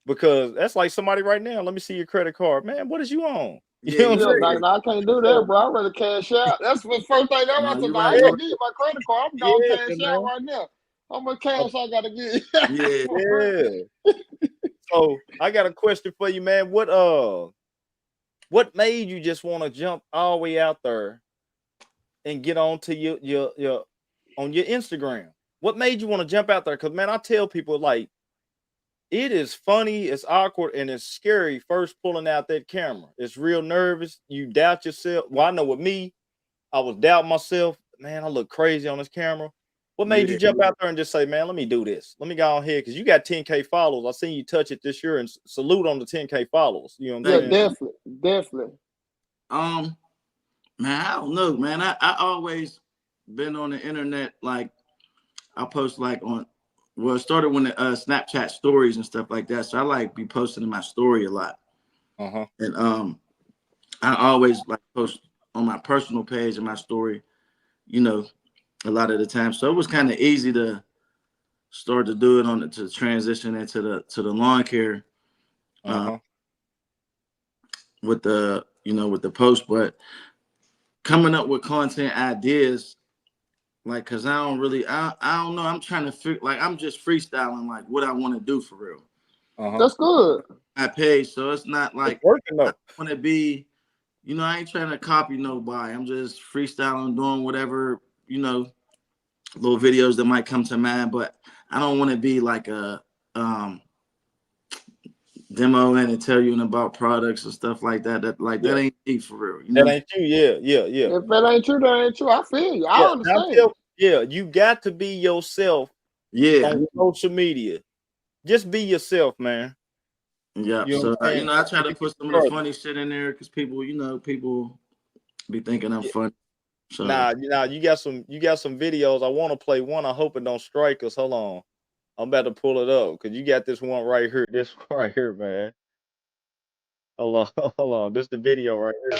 because that's like somebody right now. Let me see your credit card, man. What is you on? You know what I'm saying? I can't do that, bro. I'd rather cash out. That's the first thing I want to know. I can't give you my credit card. I'm gonna cash out right now. How much cash I gotta give? Yeah. So I got a question for you, man. What made you just want to jump all the way out there and get onto your on your Instagram? What made you want to jump out there? Because man, I tell people like it is funny, it's awkward, and it's scary first pulling out that camera. It's real nervous. You doubt yourself. Well, I know with me, I was doubting myself. Man, I look crazy on this camera. What made you jump out there and just say, man, let me do this? Let me go on here because you got 10K followers. I seen you touch it this year and salute on the 10K followers. You know what I'm saying? Definitely. Man, I don't know, man. I always been on the internet. Like I post like on. Well, it started when the Snapchat stories and stuff like that. So I like be posting in my story a lot. And I always like post on my personal page and my story, you know, a lot of the time. So it was kind of easy to start to do it to transition into the lawn care with the post, but coming up with content ideas, like, cause I don't know. I'm trying to figure, like, I'm just freestyling, like what I want to do for real. That's good. I pay, so it's not like working though. I want to be, I ain't trying to copy nobody. I'm just freestyling, doing whatever, little videos that might come to mind, but I don't want to be like a demo and tell you about products and stuff like that. That ain't me for real. That ain't you. Yeah. If that ain't true, that ain't true. I feel you. I understand. You got to be yourself. Yeah. On social media, just be yourself, man. Yeah. So I try to put some of the funny shit in there because people be thinking I'm funny. So Nah, you got some videos. I want to play one. I hope it don't strike us. Hold on. I'm about to pull it up because you got this one right here. This right here, man. Hold on. This the video right here.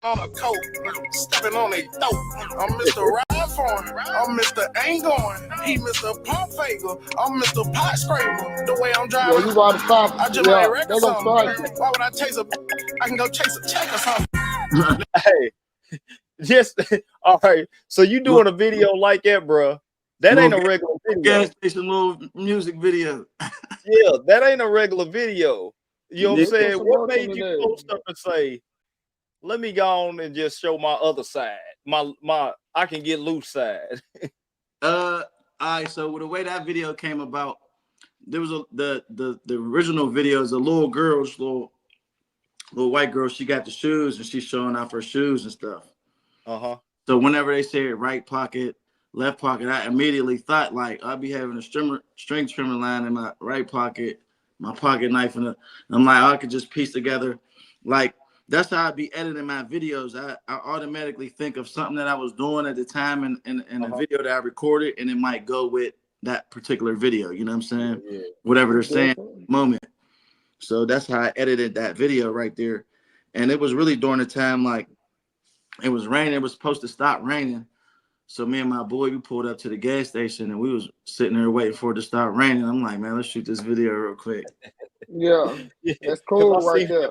On a coat, stepping on a throat. I'm Mr. Ride Foreign. I'm Mr. Ain't Going. He Mr. Pump Faker. I'm Mr. Pot Scraper. The way I'm driving, Yeah, you gotta stop. I just might wreck or something. Right. Why would I chase I can go chase a check or something. Hey, just all right. So you doing a video like that, bro? That ain't a regular video. Gas station little music video. Yeah, that ain't a regular video. You know what I'm saying? What made you post up and say, let me go on and just show my other side, my I can get loose side? All right. So the way that video came about, there was the original video is a little white girl. She got the shoes and she's showing off her shoes and stuff. So whenever they say right pocket, left pocket, I immediately thought like I'd be having a string trimmer line in my right pocket, my pocket knife, and I'm like, I could just piece together like. That's how I'd be editing my videos. I automatically think of something that I was doing at the time in the video that I recorded, and it might go with that particular video. You know what I'm saying? Yeah. Whatever they're saying at the moment. So that's how I edited that video right there. And it was really during the time like it was raining. It was supposed to stop raining. So me and my boy, we pulled up to the gas station and we was sitting there waiting for it to stop raining. I'm like, man, let's shoot this video real quick. Yeah, that's cool right there.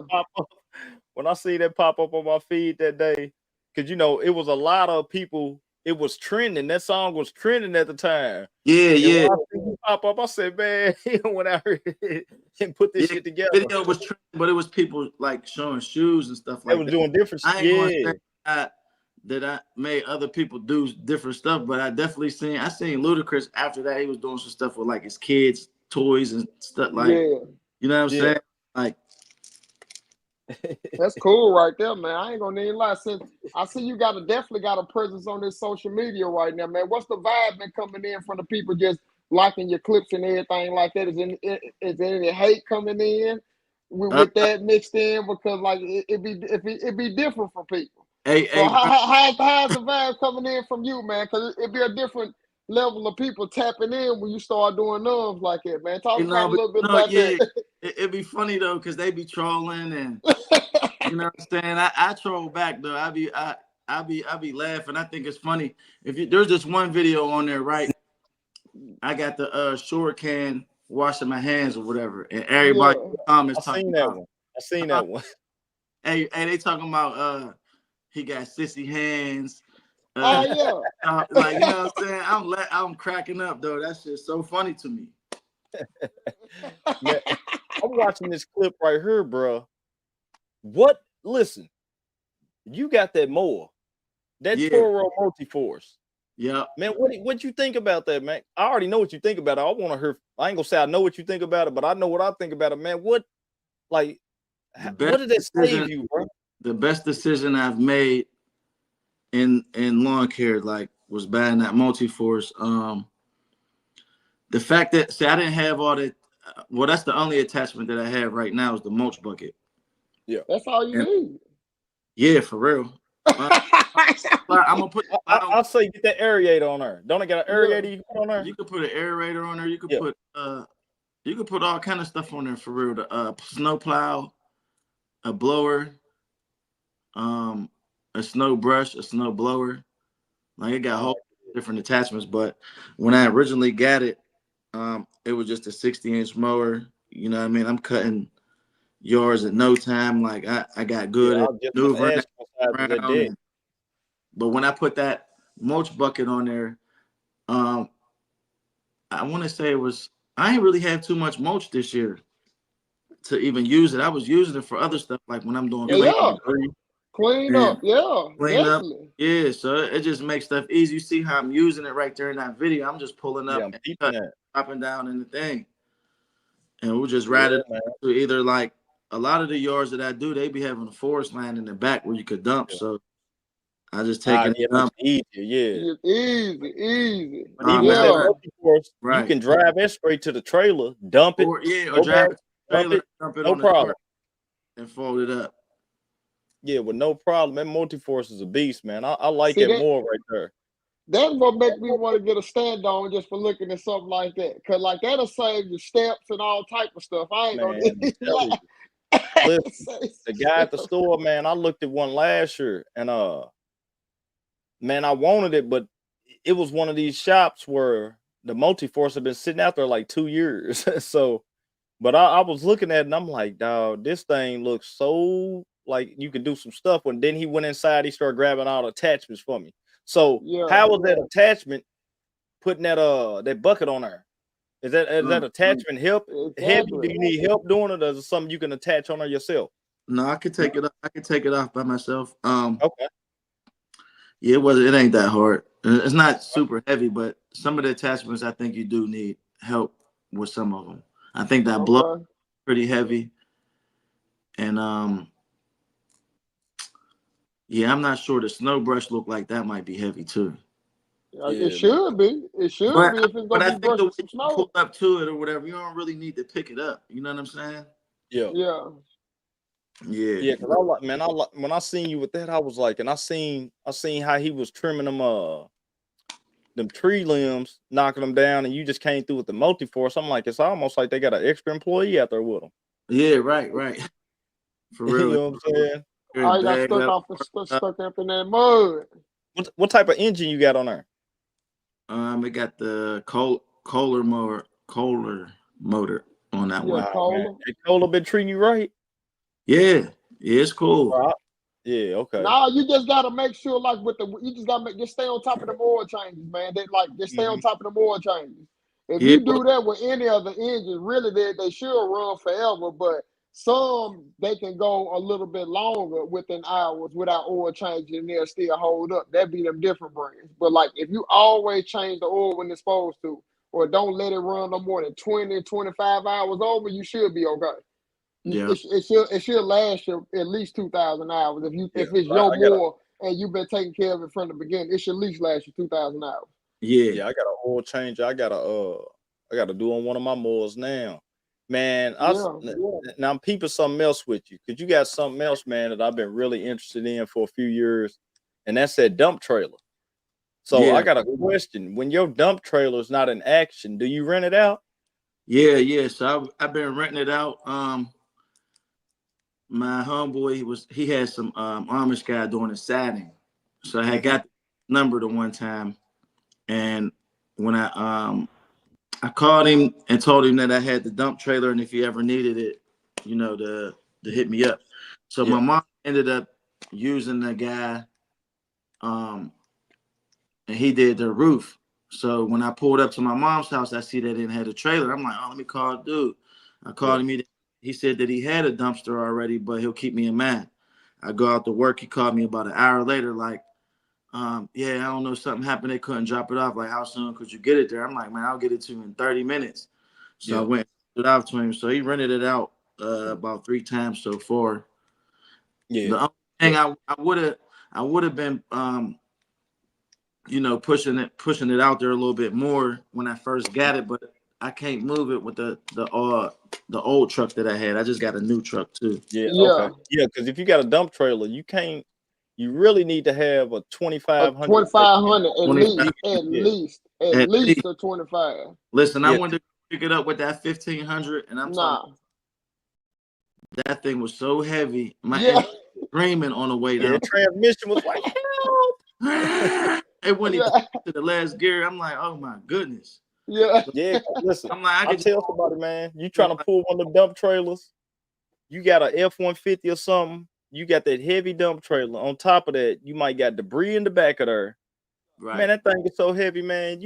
When I see that pop up on my feed that day, because it was a lot of people. It was trending. That song was trending at the time. Yeah. When I see it pop up, I said, man, when I heard it and put this shit together. The video was trending, but it was people like showing shoes and stuff like that. They was doing different shit. I ain't gonna say that I made other people do different stuff, but I definitely seen Ludacris after that. He was doing some stuff with like his kids' toys and stuff like, you know what I'm saying? Like, that's cool right there, man. I ain't gonna need a lot. Since I see you definitely got a presence on this social media right now, man. What's the vibe been coming in from the people just liking your clips and everything like that? Is there any hate coming in with that mixed in? Because like it be different for people. So how's the vibe coming in from you, man? Because it'd be a different level of people tapping in when you start doing numbs like that, man. Talk about a little bit about that. It'd be funny though, because they be trolling and you know what I'm saying. I troll back though. I be laughing. I think it's funny. There's this one video on there, right? I got the short can washing my hands or whatever, and everybody comments talking about. I seen that one. Hey, they talking about he got sissy hands. Oh yeah. Like, you know what I'm saying? I'm cracking up though. That's just so funny to me. Man, I'm watching this clip right here, bro. Listen, you got that mower, that Toro Multi-Force. Yeah, man. What you think about that, man? I already know what you think about it. I want to hear. I ain't gonna say I know what you think about it, but I know what I think about it, man. What did it save you, bro? the best decision I've made in lawn care, like, was buying that Multi-Force. The fact that, see, I didn't have all the, well, that's the only attachment that I have right now is the mulch bucket. Yeah. That's all you And, need. yeah, for real. I'm gonna put. I'll say get that aerator on there. Don't it got an aerator you can put on there? You could put an aerator on there. You could Yeah. put all kind of stuff on there for real. The snow plow, a blower, a snow brush, a snow blower. Like, it got whole different attachments. But when I originally got it, it was just a 60-inch mower. You know what I mean? I'm cutting yards in no time. Like, I got good at maneuvering around. But when I put that mulch bucket on there, I want to say I ain't really have too much mulch this year to even use it. I was using it for other stuff, like when I'm doing clean up, clean up. Yeah, so it just makes stuff easy. You see how I'm using it right there in that video. I'm just pulling up and dropping down in the thing. And we'll just ride it to either, like, a lot of the yards that I do, they be having a forest line in the back where you could dump. So I just take it and dump. Easy. But even with that Multi-Force, you can drive it straight to the trailer, dump it, or drive it to the trailer, dump it no on problem, and fold it up. Yeah, with no problem. That Multi-Force is a beast, man. I like it more right there. That's what makes me want to get a stand on just for looking at something like that. Cause like that'll save you steps and all type of stuff. I ain't gonna listen, the guy at the store, man, I looked at one last year and man, I wanted it, but it was one of these shops where the Multi-Force had been sitting out there like 2 years. So, but I was looking at it and I'm like, dog, this thing looks so like you can do some stuff. And then he went inside, he started grabbing all the attachments for me. So how was that attachment putting that bucket on there? Is that attachment heavy? Do you need help doing it, or is it something you can attach on there yourself? No, I can take it off. I can take it off by myself. Okay. Yeah, it ain't that hard. It's not super heavy, but some of the attachments I think you do need help with some of them. I think that blow is pretty heavy. And yeah, I'm not sure the snow brush look like that might be heavy too. It should be. It should be if it's gonna be brushing some snow. Pull up to it or whatever, you don't really need to pick it up. You know what I'm saying? Yeah. Because when I seen you with that, I was like, and I seen how he was trimming them tree limbs, knocking them down, and you just came through with the Multi-Force. I'm like, it's almost like they got an extra employee out there with them. Yeah, right. For real. You know what I'm saying? I got stuck up in that mud. What type of engine you got on there? It got the Kohler motor on that one. Kohler been treating you right? Yeah, it's cool. Right. Yeah, okay. Nah, you just gotta make sure, like you just gotta just stay on top of the oil changes, man. Just stay on top of the oil changes. If you do that with any other engine, really they should run forever, but some they can go a little bit longer within hours without oil changing and they'll still hold up. That'd be them different brands. But like if you always change the oil when it's supposed to, or don't let it run no more than 20, 25 hours over, you should be okay. Yeah. It should last you at least 2,000 hours. If it's your mower and you've been taking care of it from the beginning, it should at least last you 2,000 hours. Yeah, I got an oil change. I got to do on one of my mowers now. Man, now I'm peeping something else with you, because you got something else, man, that I've been really interested in for a few years, and that's that dump trailer. So I got a question. When your dump trailer is not in action, do you rent it out? Yeah. So I've been renting it out. My homeboy he had some Amish guy doing the siding, so I had got the number the one time, and when I called him and told him that I had the dump trailer, and if he ever needed it, to hit me up. So my mom ended up using the guy, and he did the roof. So when I pulled up to my mom's house, I see that it had a trailer. I'm like, oh, let me call the dude. I called him. He said that he had a dumpster already, but he'll keep me in mind. I go out to work. He called me about an hour later, like, I don't know, something happened. They couldn't drop it off. Like, how soon could you get it there? I'm like, man, I'll get it to you in 30 minutes. So I went it out to him. So he rented it out about 3 times so far. Yeah. The And I would have been pushing it out there a little bit more when I first got it, but I can't move it with the old truck that I had. I just got a new truck too. Yeah, okay. Yeah, because if you got a dump trailer, you really need to have a 2500. 2500 at 25. least, At at least least. a 25. Listen, I wanted to pick it up with that 1500, and I'm talking. That thing was so heavy. My engine was screaming on the way down. The transmission was like, help. It wouldn't even to the last gear. I'm like, oh my goodness. Yeah. Listen, I'm like, I tell somebody, man, you trying to pull one of the dump trailers, you got a F-150 or something, you got that heavy dump trailer. On top of that, you might got debris in the back of there. Right. Man, that thing is so heavy, man.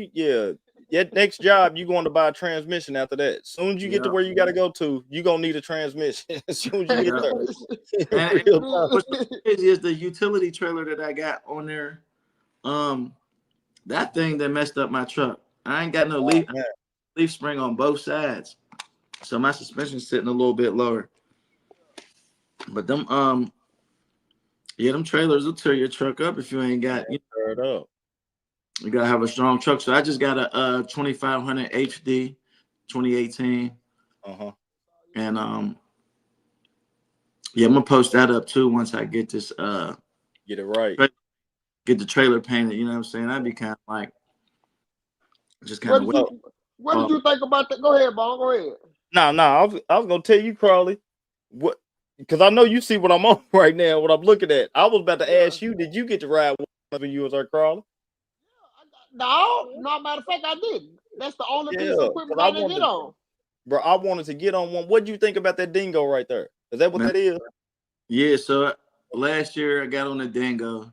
That next job, you going to buy a transmission after that. As soon as you get to where you got to go to, you going to need a transmission as soon as you get there. What's crazy is the utility trailer that I got on there. That thing that messed up my truck. I ain't got no leaf spring on both sides. So my suspension's sitting a little bit lower. But them trailers will tear your truck up if you ain't got tear it up. You gotta have a strong truck. So I just got a 2500 HD 2018. And I'm gonna post that up too once I get this get it right. Get the trailer painted, you know what I'm saying? That'd be kind of like just kind what of did you think about that? Go ahead, Bob. Go ahead. No, I was gonna tell you, Crawley, what, because I know you see what I'm on right now, what I'm looking at. I was about to ask you, did you get to ride when you was our Crawley? No, matter of fact, I didn't. That's the only piece of equipment I didn't get on. Bro, I wanted to get on one. What do you think about that dingo right there? Is that what that is? Yeah, so last year I got on the dingo.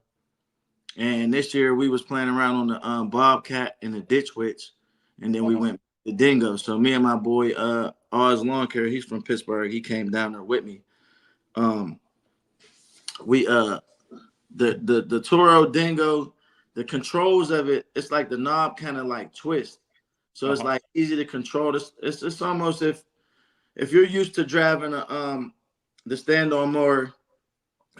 And this year we was playing around on the Bobcat and the Ditch Witch. And then we went the dingo. So me and my boy Oz Lawn Care, he's from Pittsburgh. He came down there with me. The Toro dingo, the controls of it, it's like the knob kind of like twist. So it's like easy to control. It's almost if you're used to driving the stand-on mower,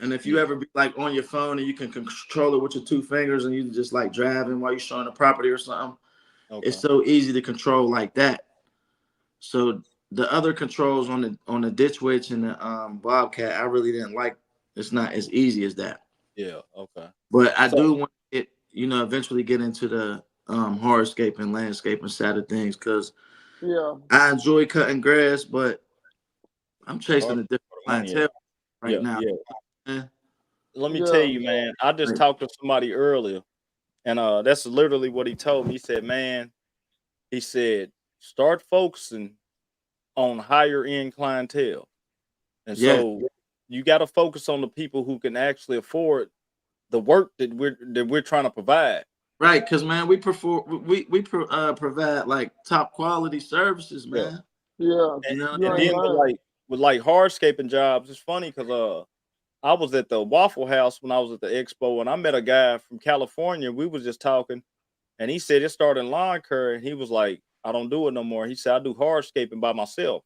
and if you ever be like on your phone and you can control it with your two fingers and you just like driving while you're showing the property or something, it's so easy to control like that. So the other controls on the Ditch Witch and the Bobcat, I really didn't like. It's not as easy as that. Yeah, okay. But I do want it, eventually get into the hardscaping, landscaping side of things, because I enjoy cutting grass, but I'm chasing a different clientele right now. Yeah. Let me tell you, man, I just talked to somebody earlier, and that's literally what he told me. He said, man, start focusing on higher end clientele. And so you got to focus on the people who can actually afford the work that we're trying to provide. Right, because man, we provide like top quality services, man. Yeah. And then with hardscaping jobs, it's funny because I was at the Waffle House when I was at the expo, and I met a guy from California. We was just talking, and he said it started in lawn care, and he was like, I don't do it no more. He said, I do hardscaping by myself.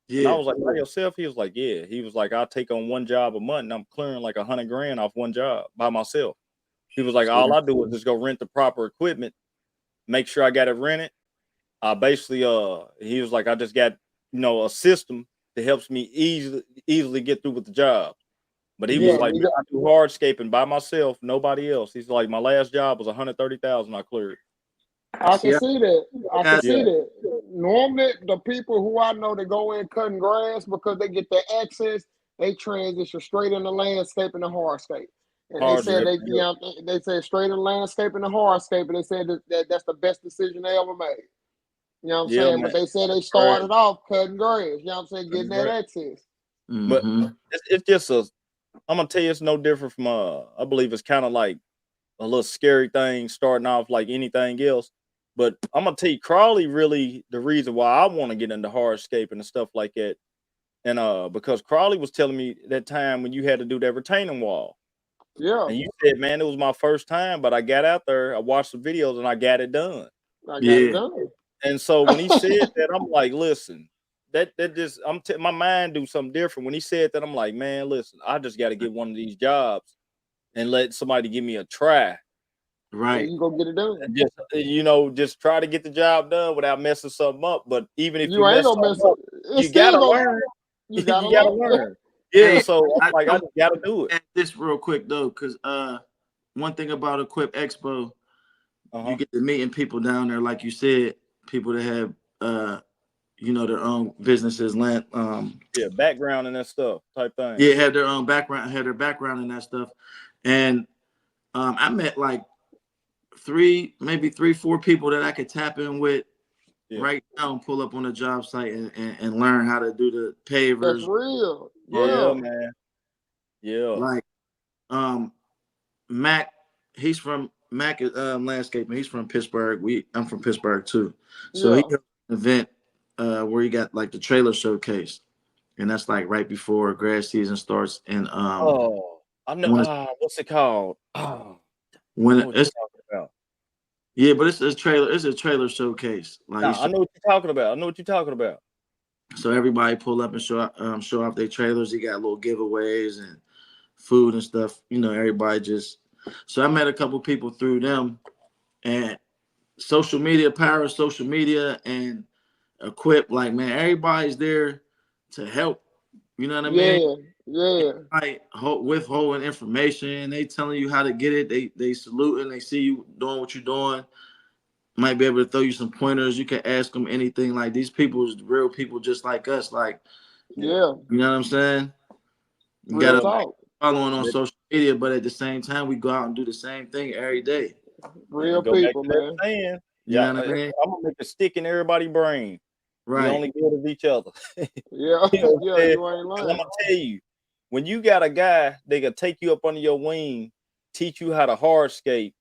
Yeah. And I was like, by yourself? He was like, yeah. He was like, I'll take on one job a month, and I'm clearing like $100,000 off one job by myself. He was like, all I do is just go rent the proper equipment, make sure I got it rented. Basically, he was like, I just got, a system that helps me easily get through with the job. But he was like, man, I do hardscaping by myself, nobody else. He's like, my last job was $130,000 I cleared. I can see that. I can see that. Normally, the people who I know that go in cutting grass because they get their access, they transition straight into landscaping and hardscape. And they said they said straight into landscaping and hardscaping. They said that's the best decision they ever made. You know what I'm saying? Man. But they said they started off cutting grass. You know what I'm saying? Getting that access. But it's just I'm gonna tell you, it's no different from I believe it's kind of like a little scary thing starting off like anything else. But I'm gonna tell you, Crawley really the reason why I want to get into hardscaping and stuff like that. And because Crawley was telling me that time when you had to do that retaining wall. Yeah. And you said, man, it was my first time, but I got out there, I watched the videos, and I got it done. I got it done. And so when he said that, I'm like, listen, that just my mind do something different. When he said that, I'm like, man, listen, I just got to get one of these jobs and let somebody give me a try. Right. You gonna get it done. And just try to get the job done without messing something up. But even if you You ain't mess gonna something mess up, it. you gotta learn. You You gotta gotta learn. learn. Yeah, Hey, so I'm like, I just gotta do it. Add this real quick though, because one thing about Equip Expo, you get to meeting people down there, like you said, people that have their own businesses, land, background and that stuff type thing. Yeah, had their own background, had their background in that stuff. And I met like maybe 4 people that I could tap in with right now and pull up on a job site and learn how to do the pavers. That's real. Yeah, man. Yeah. Like Mac, he's from landscaping. He's from Pittsburgh. I'm from Pittsburgh too. So he had an event where he got like the trailer showcase. And that's like right before grass season starts. And I know. What's it called? When I know what you're talking about. Yeah, but it's a trailer showcase. Like I know what you're talking about. I know what you're talking about. So everybody pull up and show off their trailers. He got little giveaways and food and stuff. Everybody just. So I met a couple people through them, and social media and Equip. Like, man, everybody's there to help. You know what I mean? Yeah. Like withholding information. They telling you how to get it. They saluting. They see you doing what you're doing. Might be able to throw you some pointers. You can ask them anything. Like, these people is real people just like us. Like, you know what I'm saying? You got to following on social media, but at the same time, we go out and do the same thing every day. Real people, man. Yeah, I'm gonna make a stick in everybody's brain. Right. We only good of each other. You ain't lying. I'm gonna tell you, when you got a guy, they can take you up under your wing, teach you how to hardscape.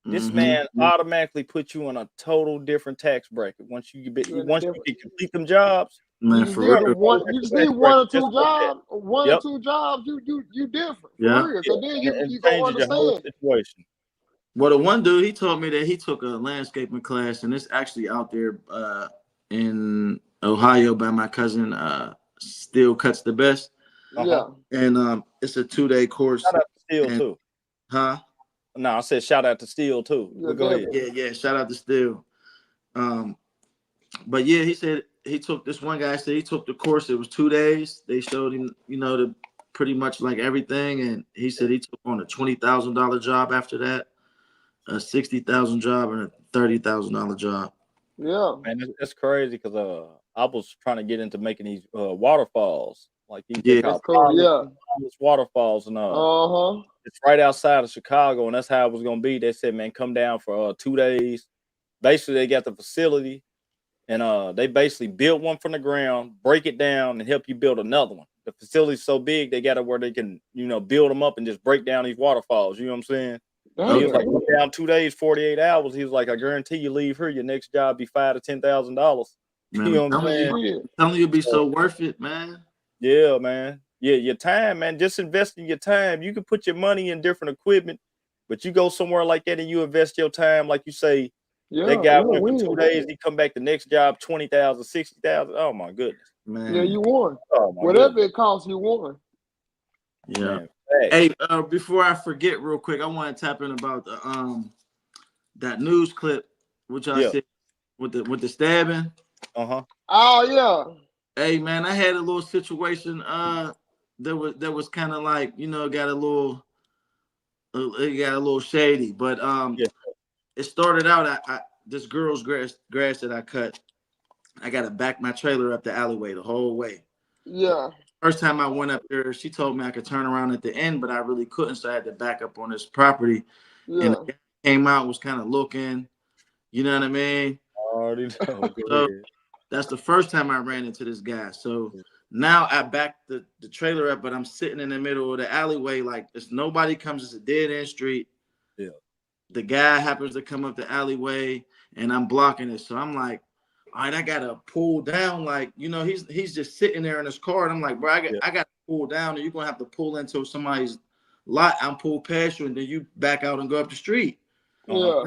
This man automatically put you in a total different tax bracket. Once you can complete them jobs, man, you just need 1 or 2 jobs. Or 2 jobs, you different. Yeah. For real. So then you gonna understand. Your whole situation. Well, the one dude, he told me that he took a landscaping class, and it's actually out there in Ohio by my cousin, Steel Cuts the Best. Yeah. And it's a 2-day course. Shout out to Steel too. Huh? No, I said shout out to Steel too. Yeah, go ahead. Yeah, shout out to Steel. But yeah, he said this one guy said he took the course. It was 2 days. They showed him, the pretty much like everything. And he said he took on a $20,000 job after that, a $60,000 job, and a $30,000 job. Yeah. Man, that's crazy because I was trying to get into making these waterfalls. Like these waterfalls, and it's right outside of Chicago, and that's how it was gonna be. They said, man, come down for 2 days. Basically, they got the facility, and they basically built one from the ground, break it down, and help you build another one. The facility's so big, they got it where they can, build them up and just break down these waterfalls. You know what I'm saying? He was like, come down 2 days, 48 hours. He was like, I guarantee you leave here, your next job be $5,000 to $10,000. You know what I'm saying? Telling you, it'd be so worth it, man. Yeah, man. Yeah, your time, man. Just invest in your time. You can put your money in different equipment, but you go somewhere like that and you invest your time, like you say. That guy went for 2 days. He come back the next job, 20,000, 60,000. Oh my goodness, man. Yeah, you won. Oh, whatever it costs, you won. Yeah. Man, hey, before I forget, real quick, I want to tap in about the that news clip which I said with the stabbing. Oh yeah. Hey man, I had a little situation. That was kind of like, got a little shady, but it started out. This girl's grass that I cut. I got to back my trailer up the alleyway the whole way. Yeah. First time I went up there, she told me I could turn around at the end, but I really couldn't, so I had to back up on this property. Yeah. And the guy came out, was kind of looking. You know what I mean? So that's the first time I ran into this guy. So now I backed the trailer up, but I'm sitting in the middle of the alleyway like it's nobody comes. It's a dead end street. Yeah. The guy happens to come up the alleyway, and I'm blocking it. So I'm like, all right, I gotta pull down. Like, he's just sitting there in his car, and I'm like, bro, I gotta pull down, and you're gonna have to pull into somebody's lot. I'm pull past you, and then you back out and go up the street. Yeah.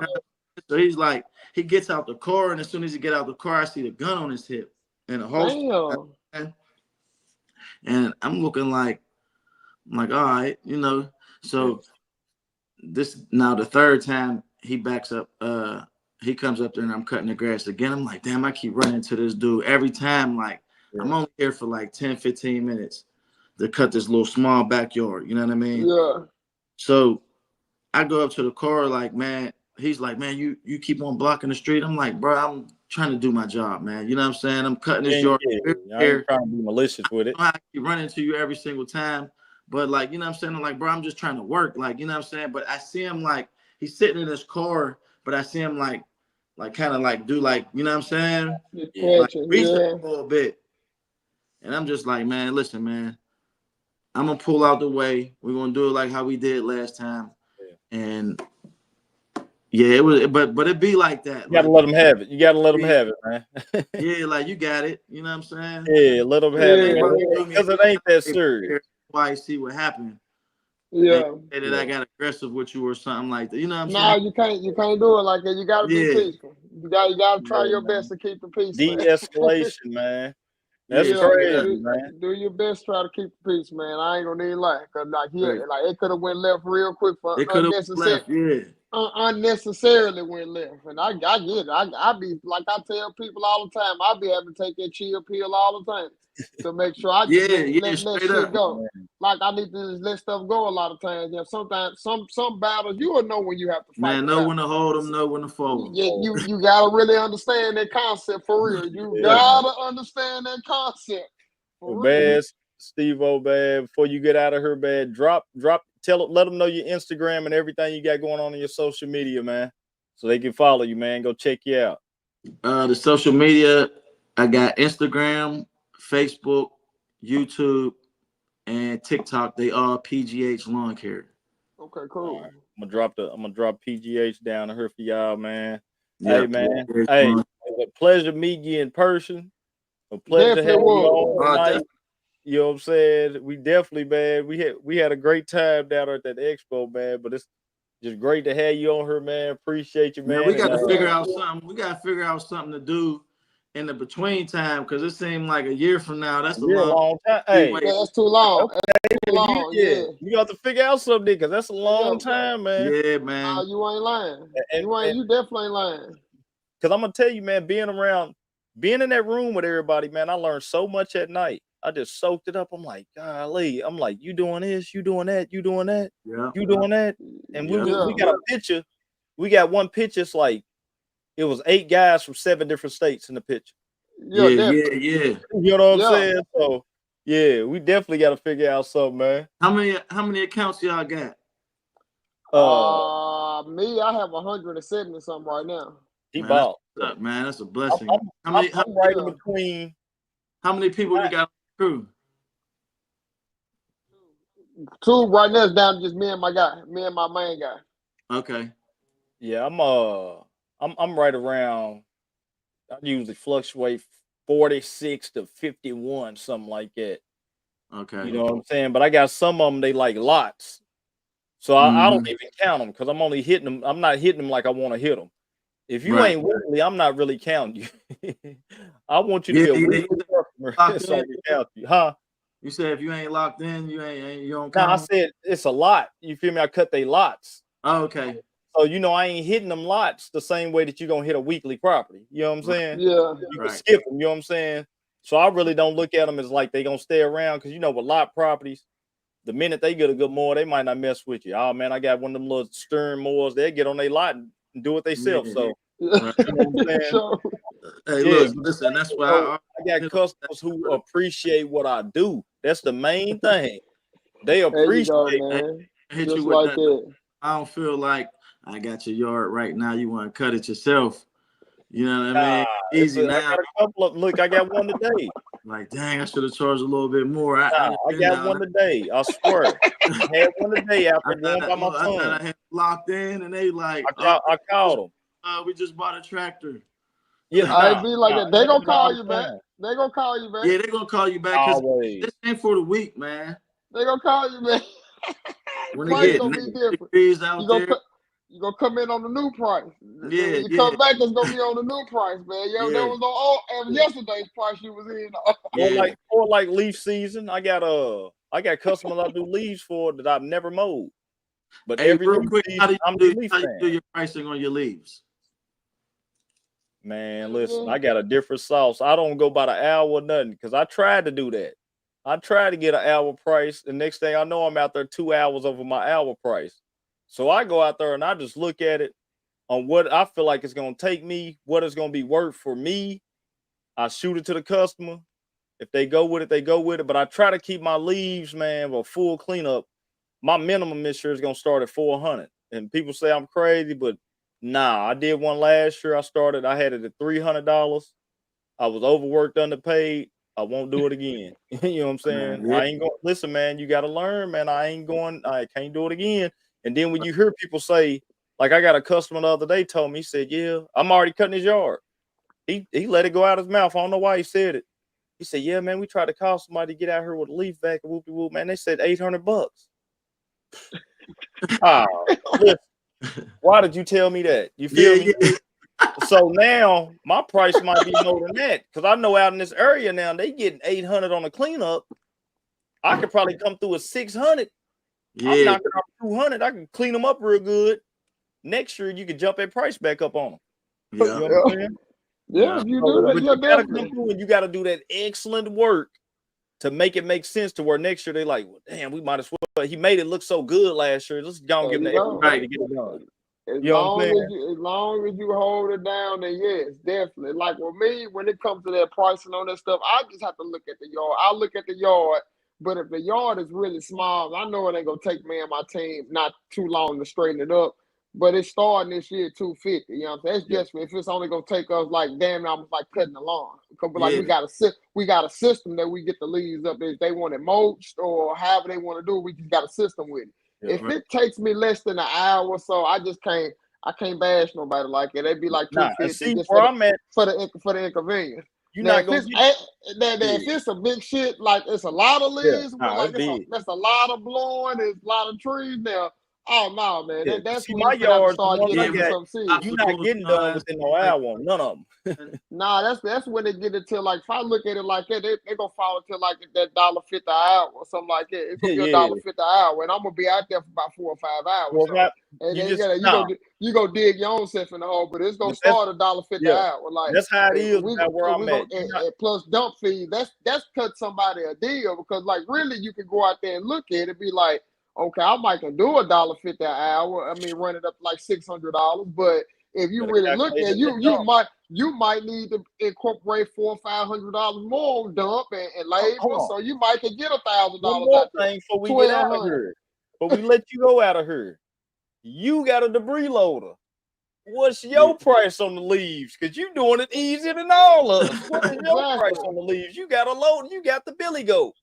So he's like, he gets out the car, and as soon as he get out the car, I see the gun on his hip, and a holster. Damn. And I'm looking like, all right, you know. So this now the third time he backs up, he comes up there and I'm cutting the grass again. I'm like, damn, I keep running into this dude every time. Like, I'm only here for like 10, 15 minutes to cut this little small backyard. You know what I mean? Yeah. So I go up to the car, like, man, he's like, man, you keep on blocking the street. I'm like, bro, I'm trying to do my job, man. You know what I'm saying? I'm cutting this yard. I ain't trying to be malicious with it. I keep running into you every single time. But like, you know what I'm saying? I'm like, bro, I'm just trying to work. Like, you know what I'm saying? But I see him like, he's sitting in his car, but I see him like kind of like do like, you know what I'm saying? Like research a little bit. And I'm just like, man, listen, man, I'm gonna pull out the way. We're gonna do it like how we did last time. And yeah, it was, but it'd be like that. You gotta let them have it. You gotta let them have it, man. Yeah, like you got it. You know what I'm saying? Yeah, let them have it because it ain't that serious. Why see what happened? Yeah. Say that I got aggressive with you or something like that. You know what I'm saying? No, you can't do it like that. You gotta be peaceful. You gotta try your best to keep the peace. De-escalation, man. That's crazy, man. Do your best, try to keep the peace, man. I ain't gonna need lie, cause like it could have went left real quick for unnecessarily went left. And I get it. I be like I tell people all the time, I be having to take that chill pill all the time to make sure I just let shit go. Man. Like I need to just let stuff go a lot of times. Yeah, sometimes some battles you will know when you have to fight. Man, know when to hold them, know when to fold. Yeah, you gotta really understand that concept for real. You gotta understand that concept. Bad Steve-O, bad. Before you get out of here, bad, let them know your Instagram and everything you got going on in your social media, man, so they can follow you, man. Go check you out. The social media, I got Instagram, Facebook, YouTube, and TikTok. They are PGH Lawn Care. Okay, cool. Right. I'm gonna drop PGH down here for y'all, man. Hey, man. Hey, it's a pleasure meeting you in person. A pleasure having you on tonight. You know what I'm saying? We definitely, man. We had a great time down there at that expo, man. But it's just great to have you on here, man. Appreciate you, man. We got to figure out something. We got to figure out something to do in the between time, because it seemed like a year from now. That's a long time. Hey, that's too long. Okay. That's too long. You got to figure out something because that's a long time, man. Yeah, man. Nah, you ain't lying. You definitely ain't lying. Because I'm gonna tell you, man, being in that room with everybody, man, I learned so much at night. I just soaked it up. I'm like, golly. I'm like, you doing this, you doing that, you doing that, you doing that. And we got a picture. We got one picture. It's like it was 8 guys from 7 different states in the picture. Yeah. You know what I'm saying? So yeah, we definitely got to figure out something, man. How many accounts y'all got? Me, I have 170 something right now. He bought. Man, that's a blessing. I'm right in between. How many people you got on the crew? 2 right now. Is down to just me and my main guy. Okay. Yeah, I'm right around. I usually fluctuate 46 to 51, something like that. Okay. You know what I'm saying? But I got some of them, they like lots. So I don't even count them because I'm only hitting them. I'm not hitting them like I want to hit them. If you ain't weekly, I'm not really counting you. I want you to be a weekly customer so I can count you. Huh? You said if you ain't locked in, you don't count. No, I said it's a lot. You feel me? I cut they lots. Oh, okay. So, I ain't hitting them lots the same way that you're going to hit a weekly property. You know what I'm saying? Yeah. You can skip them. You know what I'm saying? So I really don't look at them as like they going to stay around because, with lot properties, the minute they get a good mower, they might not mess with you. Oh, man, I got one of them little stern mowers. They'll get on their lot and do it themselves. So, you know what I'm saying? Hey, look, listen, that's why I got customers who appreciate what I do. That's the main thing. They appreciate it. Hit you with like that. I don't feel like I got your yard right now. You want to cut it yourself. You know what I mean? Easy now. I got a couple of look. I got one today. Like, dang, I should have charged a little bit more. I got one today. I swear. I had one today after going by my son. I had locked in, and they like. I called them. We just bought a tractor. Yeah, I'd be like that. They gonna call you back. They gonna call you back. Yeah, they gonna call you back because this ain't for the week, man. They gonna call you back. When it get 90 degrees out there. You gonna come in on the new price. Yeah, When you come back, it's gonna be on the new price, man. Yeah, that Yeah. was on yesterday's price you was in. Yeah. Or like leaf season. I got customers I do leaves for that I've never mowed. But Hey, every real leaf quick, season, how do I'm you the leaf do fan. your pricing on your leaves? Man, listen, I got a different sauce. I don't go by the hour or nothing because I tried to do that. I tried to get an hour price. The next thing I know, I'm out there 2 hours over my hour price. So I go out there and I just look at it on what I feel like it's going to take me, what it's going to be worth for me. I shoot it to the customer. If they go with it, they go with it. But I try to keep my leaves, man, for full cleanup. My minimum this year is going to start at $400. And people say I'm crazy, but nah, I did one last year. I had it at $300. I was overworked, underpaid. I won't do it again. You know what I'm saying? Yeah. I ain't going. Listen, man, you got to learn, man. I can't do it again. And then when you hear people say, like I got a customer the other day told me, he said, yeah, I'm already cutting his yard. He let it go out his mouth. I don't know why he said it. He said, yeah, man, we tried to call somebody to get out here with a leaf vac and whoop-de-whoop, man. They said $800. Listen, why did you tell me that? You feel me? Yeah. So now my price might be more than that because I know out in this area now they getting $800 on the cleanup. I could probably come through with $600. Yeah. I'm knocking off $200. I can clean them up real good. Next year you can jump that price back up on them. Yeah. You know what I'm saying? Yeah, you So, do that. but Yeah, you gotta definitely. come through and you got to do that excellent work to make it make sense to where next year they like, well, damn, we might as well. He made it look so good last year. Let's go and give him the extra money to get it done. As You know what I'm long as you hold it down, then yes, definitely. Like with me, when it comes to that pricing on that stuff, I just have to look at the yard. I look at the yard, but if the yard is really small, I know it ain't gonna take me and my team not too long to straighten it up. But it's starting this year 250. You know what I'm saying? It's just if it's only gonna take us like damn, almost like cutting the lawn. Because like we got a system that we get the leaves up if they want it mulched or however they want to do. We just got a system with it. If it takes me less than an hour or so, I can't bash nobody like it. They'd be like 250 just for the inconvenience. Now, if it's a big shit, like it's a lot of leaves, that's a lot of blowing, it's a lot of trees now. Oh no, man. That's when my you have to yard, start getting into some serious. You're not getting done within no hour. None of them. Nah, that's when they get into like if I look at it like that, they gonna fall into like that $1.50 an hour or something like that. It's gonna be $1.50 an hour, and I'm gonna be out there for about 4 or 5 hours. Well, and then you go dig your own self in the hole, but it's gonna start $1.50 an hour. Like that's how it is. Where I'm at. Plus dump fees. That's cut somebody a deal because like really you can go out there and look at it and be like, okay, I might can do $1.50 an hour. I mean, run it up to like $600, but if you really look at it, you might need to incorporate $400 or $500 more on dump and labor, so you might can get $1,000 out there. Before we get out of here, but we let you go out of here. You got a debris loader. What's your price on the leaves? Because you're doing it easier than all of us. What is your price on the leaves? You got a load. You got the billy goat.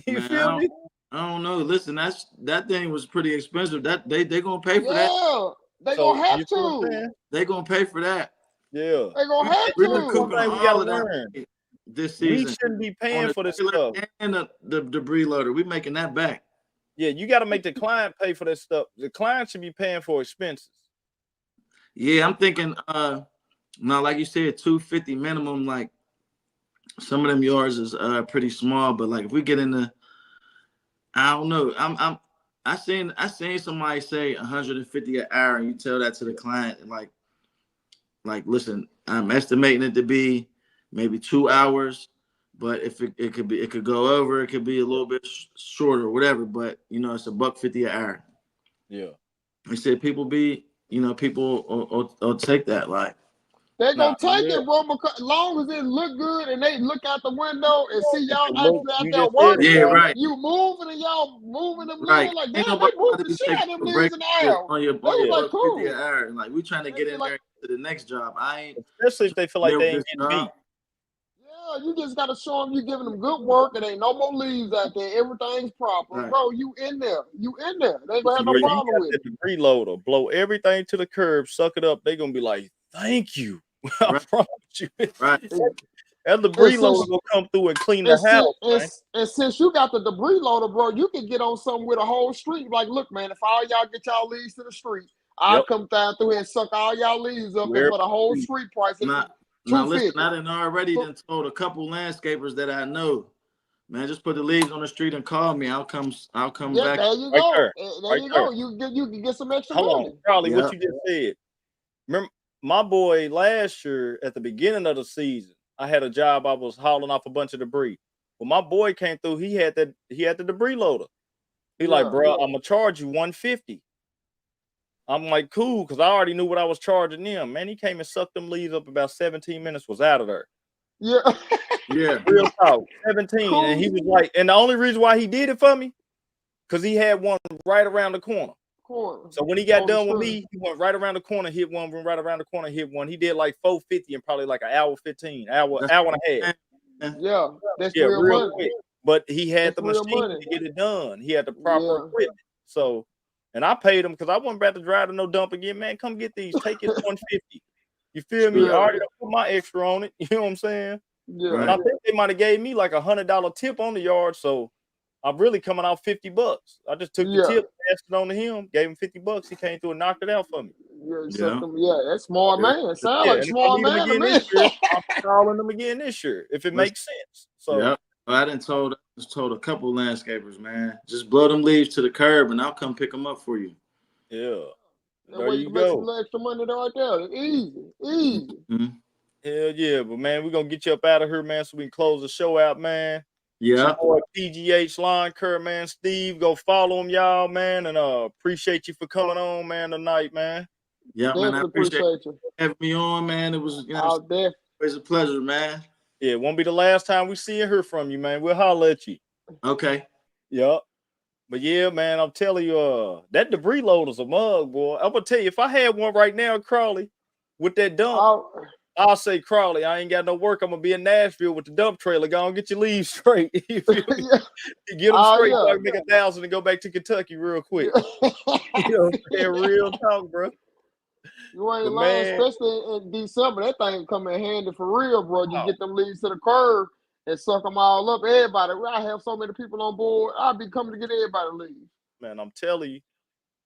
You feel me? I don't know. Listen, that thing was pretty expensive. That they gonna pay for that. Yeah, they gonna have to. They gonna pay for that. Yeah, they gonna have to. We gotta learn this season. We shouldn't be paying for this stuff. And the debris loader, we making that back. Yeah, you got to make the client pay for that stuff. The client should be paying for expenses. Yeah, I'm thinking. Now, like you said, $250 minimum. Like some of them yards is pretty small, but like if we get into I don't know. I seen somebody say 150 an hour, and you tell that to the client, like listen, I'm estimating it to be maybe 2 hours, but if it could go over, it could be a little bit shorter, whatever. But it's $150 an hour. Yeah. He said people will take that like. They gonna take it, bro, because as long as it look good and they look out the window and see y'all actually out there working. Yeah, right. You moving and y'all moving them right. leaves like, damn, they moving the shit out of them leaves in the hour. On your like, cool. an hour. Like, we trying to get in there to the next job. Especially if they feel like they ain't getting beat. Yeah, you just gotta show them you giving them good work and ain't no more leaves out there. Everything's proper. Right. Bro, you in there. They ain't gonna have no problem with it. The debris loader, blow everything to the curb, suck it up. They gonna be like, thank you. I promise you. Right. And the debris loader will come through and clean the house. And since you got the debris loader, bro, you can get on something with a whole street. Like, look, man, if all y'all get y'all leaves to the street, I'll come down through here and suck all y'all leaves up there for the whole street price. Now listen, I done already told a couple landscapers that I know. Man, just put the leaves on the street and call me. I'll come back. There you right go. there. You go. You can get some extra Hold money. on, Charlie, what you just said. Remember, my boy last year at the beginning of the season, I had a job. I was hauling off a bunch of debris. When my boy came through, he had the debris loader. He like, bro, I'm gonna charge you $150. I'm like, cool, because I already knew what I was charging them. Man, he came and sucked them leaves up about 17 minutes, was out of there. Yeah. Yeah. Real talk. 17. Cool. And he was like, and the only reason why he did it for me, because he had one right around the corner. So when he got done with me, he went right around the corner, hit one, went right around the corner, hit one. He did like 450 in probably like an hour 15, hour and a half. Yeah, that's real money. quick. But he had the machine money. to get it done. He had the proper equipment. So, and I paid him because I wasn't about to drive to no dump again. Man, come get these. Take it $150. You feel me? I already put my extra on it. You know what I'm saying? Yeah. And I think they might have gave me like $100 tip on the yard. So I'm really coming out $50. I just took the tip, passed it on to him, gave him $50. He came through and knocked it out for me. That's smart man. Sound like smart man to me. I'm calling them again this year if it makes sense. So I told a couple landscapers, man, just blow them leaves to the curb and I'll come pick them up for you. Yeah. There you go. Make some extra money right there. Easy. Mm-hmm. Hell yeah. But man, we're gonna get you up out of here, man, so we can close the show out, man. Yeah. Boy, PGH Lawn Care, man. Steve, go follow him, y'all, man. And appreciate you for coming on, man, tonight, man. Yeah, man. I appreciate you having me on, man. It was, it's a pleasure, man. Yeah, it won't be the last time we see and hear from you, man. We'll holler at you. Okay. Yup. But yeah, man, I'm telling you, that debris loader's a mug, boy. I'm gonna tell you, if I had one right now, Crawley, with that dump, I'll say, Crawley, I ain't got no work. I'm gonna be in Nashville with the dump trailer. Go and get your leaves straight. You feel me? Get them straight so I can make 1,000 and go back to Kentucky real quick. You know what I'm saying? Real talk, bro. You ain't lying, especially in December. That thing come in handy for real, bro. You get them leaves to the curb and suck them all up. Everybody, I have so many people on board. I'll be coming to get everybody leaves. Man, I'm telling you.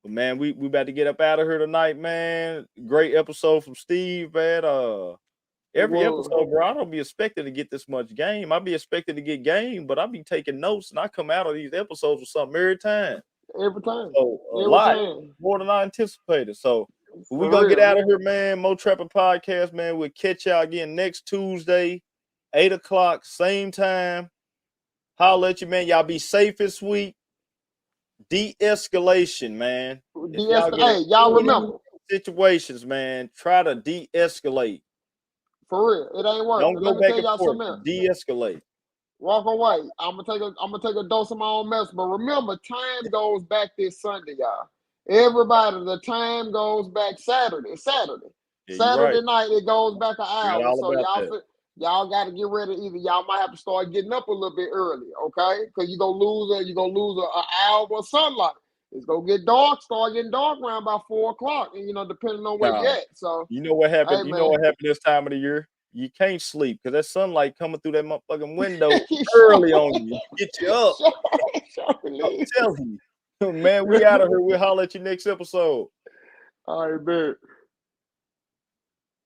But man, we about to get up out of here tonight, man. Great episode from Steve, man. Every episode, bro, I don't be expecting to get this much game. I be expecting to get game, but I be taking notes and I come out of these episodes with something every time. Every time. So a lot more than I anticipated. So we're gonna get out of here, man. Mow Trappin Podcast, man. We'll catch y'all again next Tuesday, 8 o'clock, same time. Holla at you, man. Y'all be safe this week. De-escalation, man. Y'all remember situations, man. Try to de-escalate. For real, it ain't working. Don't go back and forth. De-escalate. Walk away. I'm gonna take a dose of my own mess. But remember, time goes back this Sunday, y'all. Everybody, the time goes back Saturday. Yeah, Saturday night, it goes back an hour. So y'all got to get ready. Either y'all might have to start getting up a little bit early, okay? Because you're gonna lose an hour of sunlight. It's gonna get dark. Start getting dark around about 4 o'clock, and depending on where you're at. So you know what happened? Know what happened this time of the year? You can't sleep because that sunlight coming through that motherfucking window early on you. Get you up. I'm telling you. Man, we out of here. We'll holler at you next episode. All right, man.